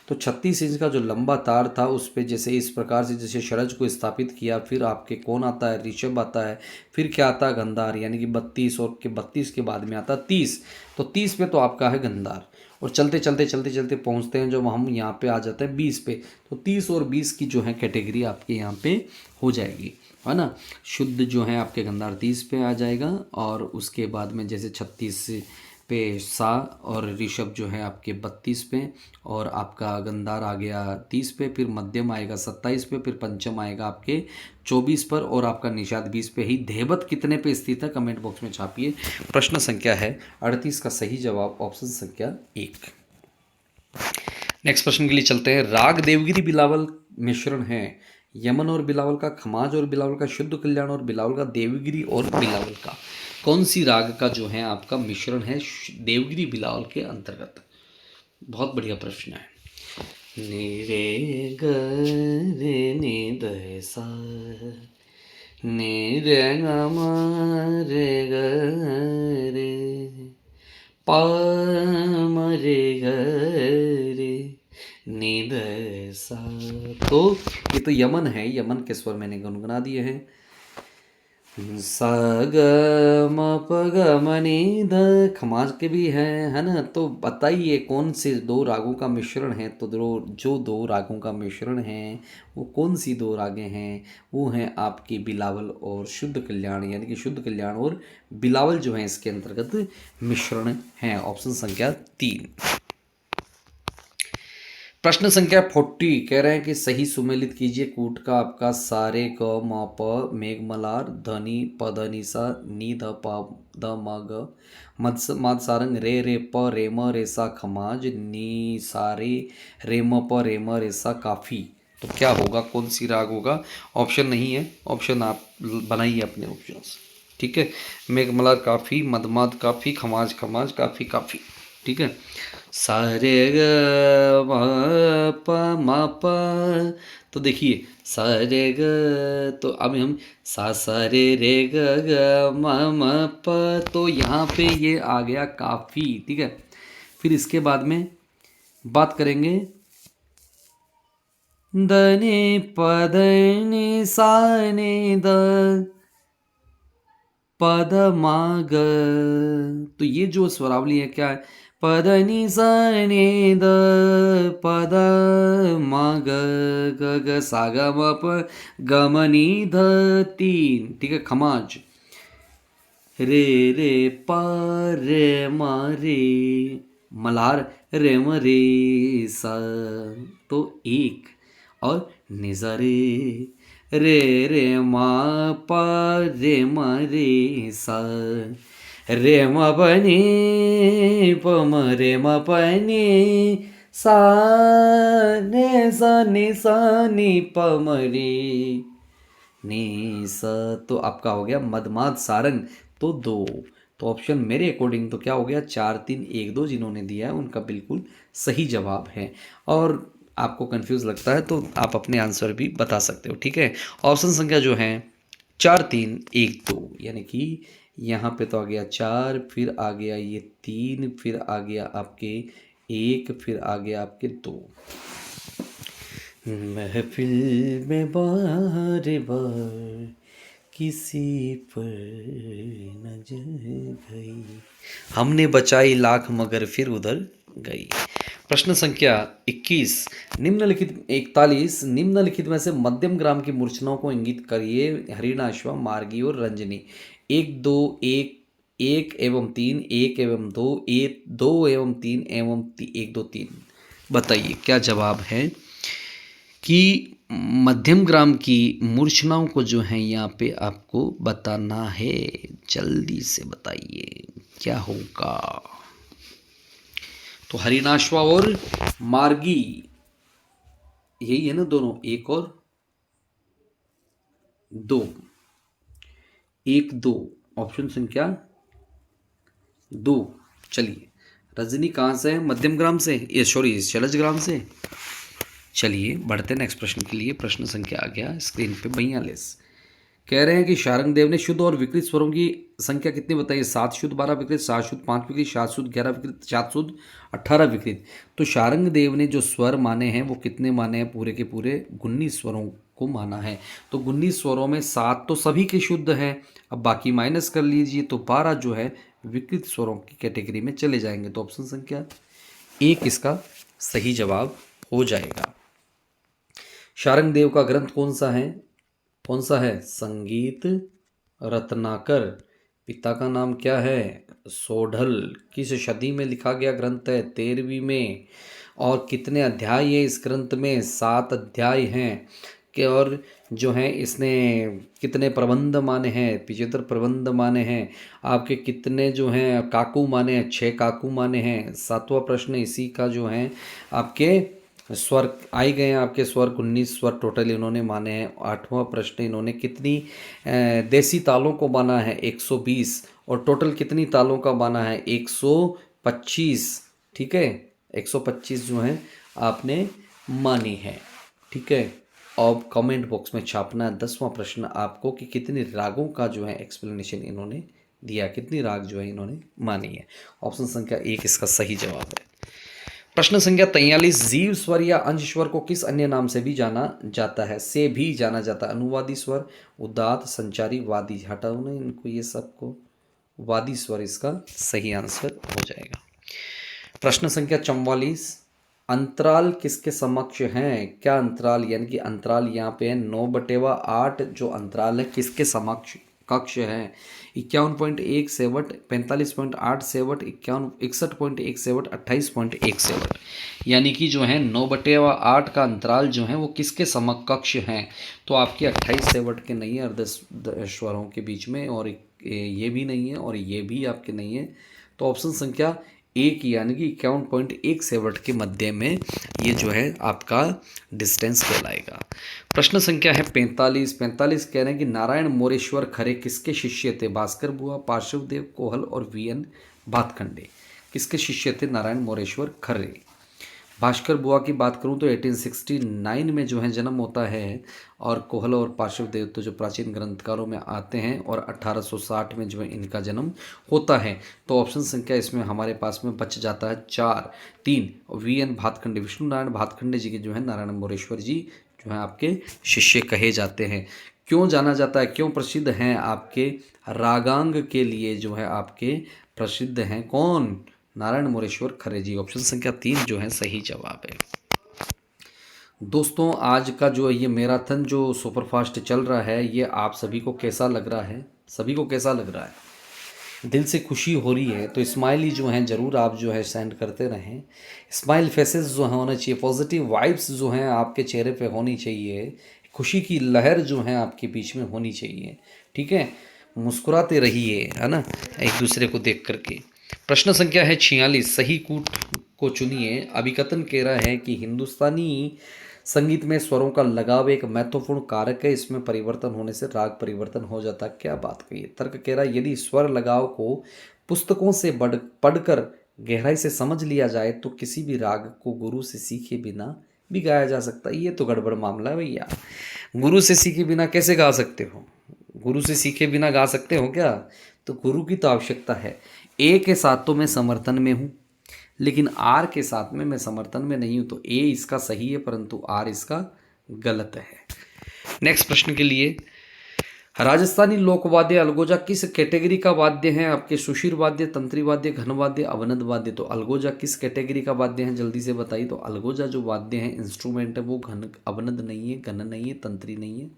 A: तो 36 इंच का जो लंबा तार था उस पर जैसे इस प्रकार से जैसे शरज को स्थापित किया, फिर आपके कौन आता है? ऋषभ आता है, फिर क्या आता है? गंधार, यानी कि 32, और के 32 के बाद में आता है 30। तो 30 पे तो आपका है गंधार, और चलते चलते चलते चलते पहुंचते हैं जब हम यहाँ पे आ जाते हैं 20 पे, तो 30 और 20 की जो है कैटेगरी आपके यहाँ पे हो जाएगी, है ना। शुद्ध जो है आपके गंधार 30 पे आ जाएगा, और उसके बाद में जैसे 36 पे सा, और ऋषभ जो है आपके 32 पे, और आपका गंधार आ गया 30 पे, फिर मध्यम आएगा 27 पे, फिर पंचम आएगा आपके 24 पर, और आपका निषाद 20 पे ही। धेवत कितने पे स्थित है? कमेंट बॉक्स में छापिए। प्रश्न संख्या है 38 का सही जवाब ऑप्शन संख्या 1। नेक्स्ट प्रश्न के लिए चलते हैं। राग देवगिरी बिलावल मिश्रण है। यमन और बिलावल का, खमाज और बिलावल का, शुद्ध कल्याण और बिलावल का, देवगिरी और बिलावल का। कौन सी राग का जो है आपका मिश्रण है देवगिरी बिलावल के अंतर्गत? बहुत बढ़िया प्रश्न है। नी रे ग रे नी द सा, नी रे ग म रे ग रे, पा म रे ग रे, नी द सा। तो ये तो यमन है, यमन के स्वर मैंने गुनगुना दिए हैं। सा ग म प ग म नि ध, खमाज के भी हैं, है ना। तो बताइए कौन से दो रागों का मिश्रण है। तो जो दो रागों का मिश्रण है वो कौन सी दो रागें हैं। वो हैं आपकी बिलावल और शुद्ध कल्याण, यानी कि शुद्ध कल्याण और बिलावल जो है इसके अंतर्गत मिश्रण हैं। ऑप्शन संख्या 3। प्रश्न संख्या 40 कह रहे हैं कि सही सुमेलित कीजिए कूट का आपका सारे क म प मेघ मलार धनी प ध नि सा नी ध प ध म ग मद सारंग रे प रे म रे सा खमाज नी सारे रे म प रे म रे सा काफी। तो क्या होगा, कौन सी राग होगा। ऑप्शन नहीं है, ऑप्शन आप बनाइए अपने ऑप्शन। ठीक है, मेघ मलार काफी, मदमाद काफी, खमाज खमाज, काफी काफी। ठीक है, सारे ग म प म प। तो देखिए सारे ग, तो अब हम सा रे ग ग म म प। तो यहाँ पे ये आ गया काफ़ी। ठीक है, फिर इसके बाद में बात करेंगे द नि प ध नि सा नि द पद मा ग। तो ये जो स्वरावली है क्या है, पद नि सा नि द पद मा ग ग ग सा ग म प ग म नि ध 3। ठीक है, खमाज रे प रे म रे मल्हार रे म रे सा। तो एक और निजा रे म प रे म रे सा रे म प नि प म रे म प नि सा ने सा नि सा नि प म रे नी सा। तो आपका हो गया मदमाद सारंग। तो 2। तो ऑप्शन मेरे अकॉर्डिंग तो क्या हो गया, 4 3 1 2 जिन्होंने दिया है उनका बिल्कुल सही जवाब है। और आपको कंफ्यूज लगता है तो आप अपने आंसर भी बता सकते हो। ठीक है, ऑप्शन संख्या जो है 4 3 1 2, यानी कि यहाँ पे तो आ गया 4, फिर आ गया ये 3, फिर आ गया आपके 1, फिर आ गया आपके 2। महफिल में बार बार किसी पर नजर गई, हमने बचाई लाख मगर फिर उधर गई। प्रश्न संख्या 21 निम्नलिखित 41 निम्नलिखित में से मध्यम ग्राम की मूर्छनाओं को इंगित करिए। हरिणाश्वा, मार्गी और रंजनी। 1 2 1 1 एवं 3, 1 एवं 2, 1 2 एवं 3 एवं 1 2 3। बताइए क्या जवाब है कि मध्यम ग्राम की मूर्छनाओं को जो है यहाँ पे आपको बताना है। जल्दी से बताइए क्या होगा। तो हरिनाश्वा और मार्गी यही है ना दोनों, 1 और 2, 1 2, ऑप्शन संख्या 2। चलिए, रजनी कहाँ से है, मध्यम ग्राम से, ये सॉरी शैलज ग्राम से। चलिए बढ़ते नेक्स्ट प्रश्न के लिए। प्रश्न संख्या आ गया स्क्रीन पे 42। कह रहे हैं कि शारंग देव ने शुद्ध और विकृत स्वरों की संख्या कितनी बताई। 7 शुद्ध, 12 विकृत, 7 शुद्ध, 5 विकृत, 7 शुद्ध, 11 विकृत, 7 शुद्ध, 18 विकृत। तो शारंग देव ने जो स्वर माने हैं वो कितने माने हैं, पूरे के पूरे 19 स्वरों को माना है। तो 19 स्वरों में 7 तो सभी के शुद्ध हैं, अब बाकी माइनस कर लीजिए तो 12 जो है विकृत स्वरों की कैटेगरी में चले जाएंगे। तो ऑप्शन संख्या 1 इसका सही जवाब हो जाएगा। शारंग देव का ग्रंथ कौन सा है, कौन सा है, संगीत रत्नाकर। पिता का नाम क्या है, सोढ़ल। किस शदी में लिखा गया ग्रंथ है, 13वीं में। और कितने अध्याय है इस ग्रंथ में, 7 अध्याय हैं। कि और जो है इसने कितने प्रबंध माने हैं, 75 प्रबंध माने हैं। आपके कितने जो हैं काकू माने हैं, 6 काकू माने हैं। 7वां प्रश्न इसी का जो है आपके स्वर आए गए हैं, आपके स्वर 19 स्वर टोटल इन्होंने माने हैं। 8वां प्रश्न इन्होंने कितनी देसी तालों को माना है, 120। और टोटल कितनी तालों का माना है, 125। ठीक है, 125 जो है आपने मानी है। ठीक है, और कमेंट बॉक्स में छापना है 10वां प्रश्न आपको कि कितनी रागों का जो है एक्सप्लेनेशन इन्होंने दिया, कितनी राग जो है इन्होंने मानी है। ऑप्शन संख्या 1 इसका सही जवाब है। प्रश्न संख्या 43, जीव स्वर या अंश स्वर को किस अन्य नाम से भी जाना जाता है? से भी जाना जाता है। अनुवादी स्वर, उदात्त, संचारी, वादी। हटाओ ना इनको, ये सबको। वादी स्वर इसका सही आंसर हो जाएगा। प्रश्न संख्या 44, अंतराल किसके समक्ष हैं? क्या अंतराल, यानी कि अंतराल यहाँ पे है 9/8 जो अंतराल है किसके समक्ष कक्ष है? 51.1 45.8 51, 61.1 28.1। यानी कि जो है 9/8 का अंतराल जो है वो किसके समकक्ष हैं? तो आपके 28 के नहीं है अर्ध स्वरों के बीच में, और ये भी नहीं है और ये भी आपके नहीं है। तो ऑप्शन संख्या एक यानी कि 51.1 के मध्य में ये जो है आपका डिस्टेंस कहलाएगा। प्रश्न संख्या है 45 कह रहे हैं कि नारायण मोरेश्वर खरे किसके शिष्य थे? भास्कर बुआ, पार्श्वदेव, कोहल और वीएन भातखंडे। किसके शिष्य थे नारायण मोरेश्वर खरे? भास्कर बुआ की बात करूं तो 1869 में जो है जन्म होता है, और कोहल और पार्श्वदेव तो जो प्राचीन ग्रंथकारों में आते हैं, और 1860 में जो है इनका जन्म होता है। तो ऑप्शन संख्या इसमें हमारे पास में बच जाता है 4, 3। वीएन भातखंडे, विष्णु नारायण भातखंडे जी के जो है नारायण मोरेश्वर जी जो है आपके शिष्य कहे जाते हैं। क्यों जाना जाता है, क्यों प्रसिद्ध हैं? आपके रागांग के लिए जो है आपके प्रसिद्ध हैं। कौन? नारायण मोरेश्वर खरे जी। ऑप्शन संख्या 3 जो है सही जवाब है। दोस्तों, आज का जो ये मैराथन जो सुपरफास्ट चल रहा है, ये आप सभी को कैसा लग रहा है? सभी को कैसा लग रहा है? दिल से खुशी हो रही है तो स्माइली जो हैं ज़रूर आप जो है सेंड करते रहें। स्माइल फेसेस जो है होना चाहिए, पॉजिटिव वाइब्स जो हैं आपके चेहरे पे होनी चाहिए, खुशी की लहर जो है आपके बीच में होनी चाहिए। ठीक है, मुस्कुराते रहिए, है ना, एक दूसरे को देख करके। प्रश्न संख्या है 46, सही कूट को चुनिए। अभिकथन कह रहा है कि हिंदुस्तानी संगीत में स्वरों का लगाव एक महत्वपूर्ण कारक है, इसमें परिवर्तन होने से राग परिवर्तन हो जाता है। क्या बात कही है? तर्क कह रहा है यदि स्वर लगाव को पुस्तकों से पढ़कर गहराई से समझ लिया जाए तो किसी भी राग को गुरु से सीखे बिना भी गाया जा सकता है। ये तो गड़बड़ मामला है भैया। गुरु से सीखे बिना कैसे गा सकते हो? गुरु से सीखे बिना गा सकते हो क्या? तो गुरु की तो आवश्यकता है। ए के साथ तो मैं समर्थन में हूँ, लेकिन आर के साथ में मैं समर्थन में नहीं हूँ। तो ए इसका सही है परंतु आर इसका गलत है। नेक्स्ट प्रश्न के लिए, राजस्थानी लोकवाद्य अलगोजा किस कैटेगरी का वाद्य है? आपके सुशीर वाद्य, तंत्री वाद्य, घन वाद्य, अवनद वाद्य। तो अलगोजा किस कैटेगरी का वाद्य है? जल्दी से बताइए। तो अलगोजा जो वाद्य है, इंस्ट्रूमेंट है, वो घन अवनद नहीं है, घन नहीं है, तंत्री नहीं है,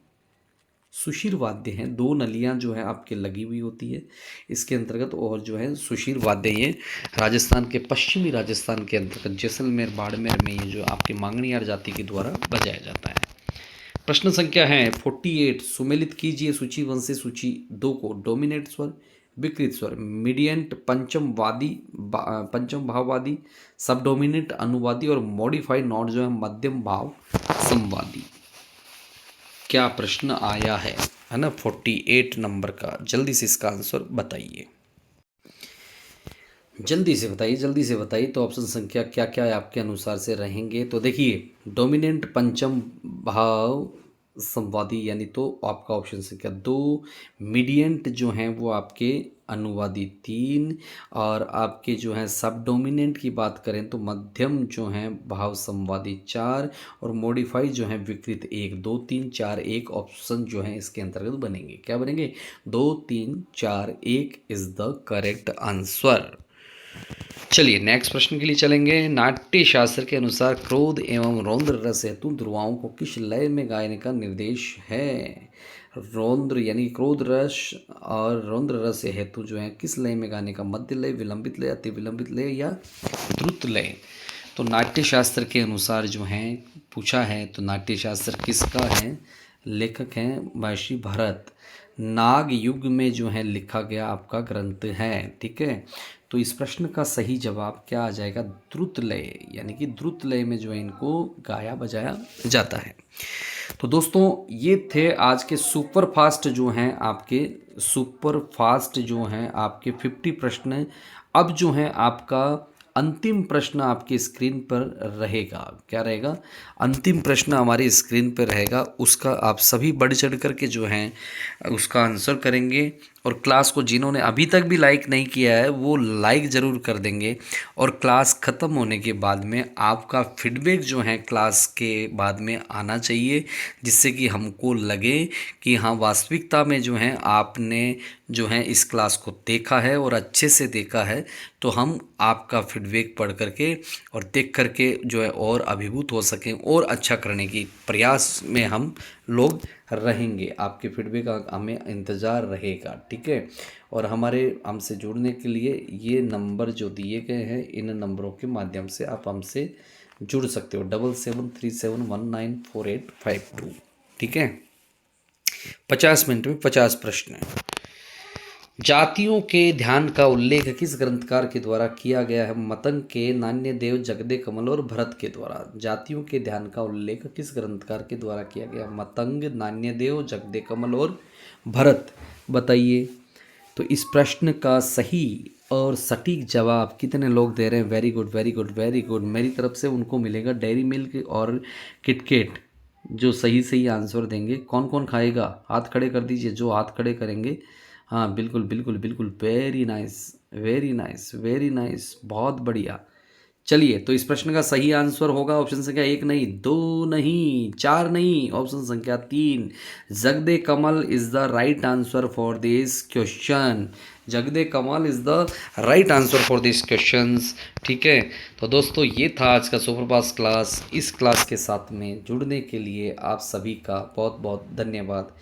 A: सुशीर वाद्य हैं। 2 नलियां जो है आपके लगी हुई होती है इसके अंतर्गत, और जो है सुशीर वाद्य ये राजस्थान के, पश्चिमी राजस्थान के अंतर्गत जैसलमेर बाड़मेर में ये जो आपकी मांगणियार जाति के द्वारा बजाया जाता है। प्रश्न संख्या है 48, सुमेलित कीजिए सूची 1 से सूची 2 को। डोमिनेट स्वर, विकृत स्वर, मीडियंट, पंचम भाववादी, सब डोमिनेट अनुवादी, और मॉडिफाइड नॉट जो है मध्यम भाव संवादी। क्या प्रश्न आया है ना 48 नंबर का? जल्दी से इसका आंसर बताइए, जल्दी से बताइए, जल्दी से बताइए। तो ऑप्शन संख्या क्या क्या आपके अनुसार से रहेंगे? तो देखिए, डोमिनेंट, पंचम भाव संवादी, यानी तो आपका ऑप्शन संख्या 2। मीडियंट जो हैं वो आपके अनुवादी 3, और आपके जो हैं सब डोमिनेंट की बात करें तो मध्यम जो हैं भाव संवादी 4, और मॉडिफाई जो हैं विकृत 1। 2 3 4 1 ऑप्शन जो हैं इसके अंतर्गत बनेंगे। क्या बनेंगे? 2 3 4 1 इज द करेक्ट आंसर। चलिए नेक्स्ट प्रश्न के लिए चलेंगे। नाट्य शास्त्र के अनुसार क्रोध एवं रौद्र रस हेतु ध्रुवाओं को किस लय में गायन का निर्देश है? रौद्र यानी क्रोध रस और रौद्र रस हेतु जो है किस लय में गाने का? मध्य लय, विलंबित लय, अति विलंबित लय या द्रुत लय? तो नाट्य शास्त्र के अनुसार जो है पूछा है, तो नाट्य शास्त्र किसका है? लेखक हैं महर्षि भरत। नाग युग में जो है लिखा गया आपका ग्रंथ है। ठीक है, तो इस प्रश्न का सही जवाब क्या आ जाएगा? द्रुत लय, यानी कि द्रुत लय में जो है इनको गाया बजाया जाता है। तो दोस्तों, ये थे आज के सुपर फास्ट जो हैं आपके, सुपर फास्ट जो हैं आपके 50 प्रश्न। अब जो है आपका अंतिम प्रश्न आपकी स्क्रीन पर रहेगा। क्या रहेगा? अंतिम प्रश्न हमारी स्क्रीन पर रहेगा, उसका आप सभी बढ़ चढ़ करके जो हैं उसका आंसर करेंगे, और क्लास को जिन्होंने अभी तक भी लाइक नहीं किया है वो लाइक ज़रूर कर देंगे। और क्लास ख़त्म होने के बाद में आपका फीडबैक जो है क्लास के बाद में आना चाहिए, जिससे कि हमको लगे कि हाँ वास्तविकता में जो है आपने जो है इस क्लास को देखा है और अच्छे से देखा है। तो हम आपका फीडबैक पढ़ करके और देख करके जो है और अभिभूत हो सकें और अच्छा करने की प्रयास में हम लोग रहेंगे। आपके फीडबैक का हमें इंतज़ार रहेगा, ठीक है। और हमारे हमसे जुड़ने के लिए ये नंबर जो दिए गए हैं, इन नंबरों के माध्यम से आप हमसे जुड़ सकते हो, 7737194852, ठीक है। 50 मिनट में 50 प्रश्न है। जातियों के ध्यान का उल्लेख किस ग्रंथकार के द्वारा किया गया है? मतंग के, नान्यदेव, जगदे कमल और भरत के द्वारा। जातियों के ध्यान का उल्लेख किस ग्रंथकार के द्वारा किया गया? मतंग, नान्यदेव, जगदे कमल और भरत। बताइए। तो इस प्रश्न का सही और सटीक जवाब कितने लोग दे रहे हैं? Very good, very good, very good. मेरी तरफ से उनको मिलेगा डेयरी मिल्क और किटकेट, जो सही सही आंसर देंगे। कौन कौन खाएगा? हाथ खड़े कर दीजिए जो हाथ खड़े करेंगे। हाँ बिल्कुल बिल्कुल बिल्कुल, very nice, very nice, very nice, बहुत बढ़िया। चलिए, तो इस प्रश्न का सही आंसर होगा ऑप्शन संख्या 1 नहीं, 2 नहीं, 4 नहीं, ऑप्शन संख्या 3, Jagde Kamal is the right answer for this question. Jagde Kamal is the right answer for this questions, ठीक है। तो दोस्तों ये था आज का सुपरफास्ट क्लास। इस क्लास के साथ में जुड़ने के लिए आप सभी का बहुत बहुत धन्यवाद।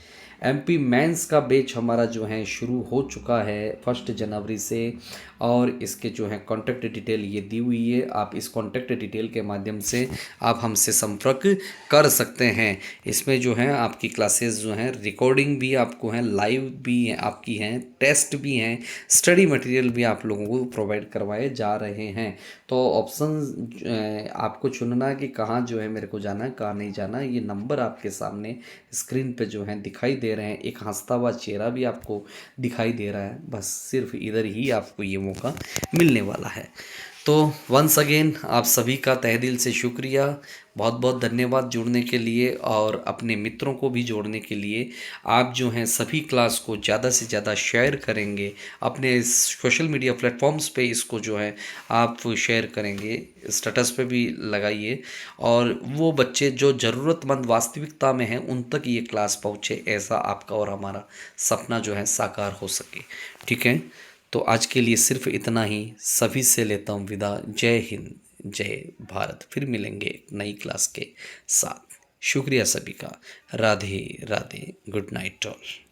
A: एमपी मेंस का बैच हमारा जो है शुरू हो चुका है 1 जनवरी से, और इसके जो है कॉन्टैक्ट डिटेल ये दी हुई है। आप इस कॉन्टैक्ट डिटेल के माध्यम से आप हमसे संपर्क कर सकते हैं। इसमें जो है आपकी क्लासेस जो हैं रिकॉर्डिंग भी आपको हैं, लाइव भी हैं आपकी हैं, टेस्ट भी हैं, स्टडी मटेरियल भी आप लोगों को प्रोवाइड करवाए जा रहे हैं। तो ऑप्शन आपको चुनना है कि कहाँ जो है मेरे को जाना है, कहाँ नहीं जाना है। ये नंबर आपके सामने स्क्रीन पे जो है दिखाई दे रहे हैं। एक हंसता हुआ चेहरा भी आपको दिखाई दे रहा है। बस सिर्फ इधर ही आपको ये मौका मिलने वाला है। तो वंस अगेन आप सभी का तहे दिल से शुक्रिया, बहुत बहुत धन्यवाद जुड़ने के लिए और अपने मित्रों को भी जोड़ने के लिए। आप जो हैं सभी क्लास को ज़्यादा से ज़्यादा शेयर करेंगे, अपने सोशल मीडिया प्लेटफॉर्म्स पे इसको जो है आप शेयर करेंगे, स्टेटस पे भी लगाइए, और वो बच्चे जो ज़रूरतमंद वास्तविकता में हैं उन तक ये क्लास पहुँचे, ऐसा आपका और हमारा सपना जो है साकार हो सके, ठीक है। तो आज के लिए सिर्फ इतना ही। सभी से लेता हूँ विदा। जय हिंद, जय भारत। फिर मिलेंगे एक नई क्लास के साथ। शुक्रिया सभी का। Radhe Radhe, good night all.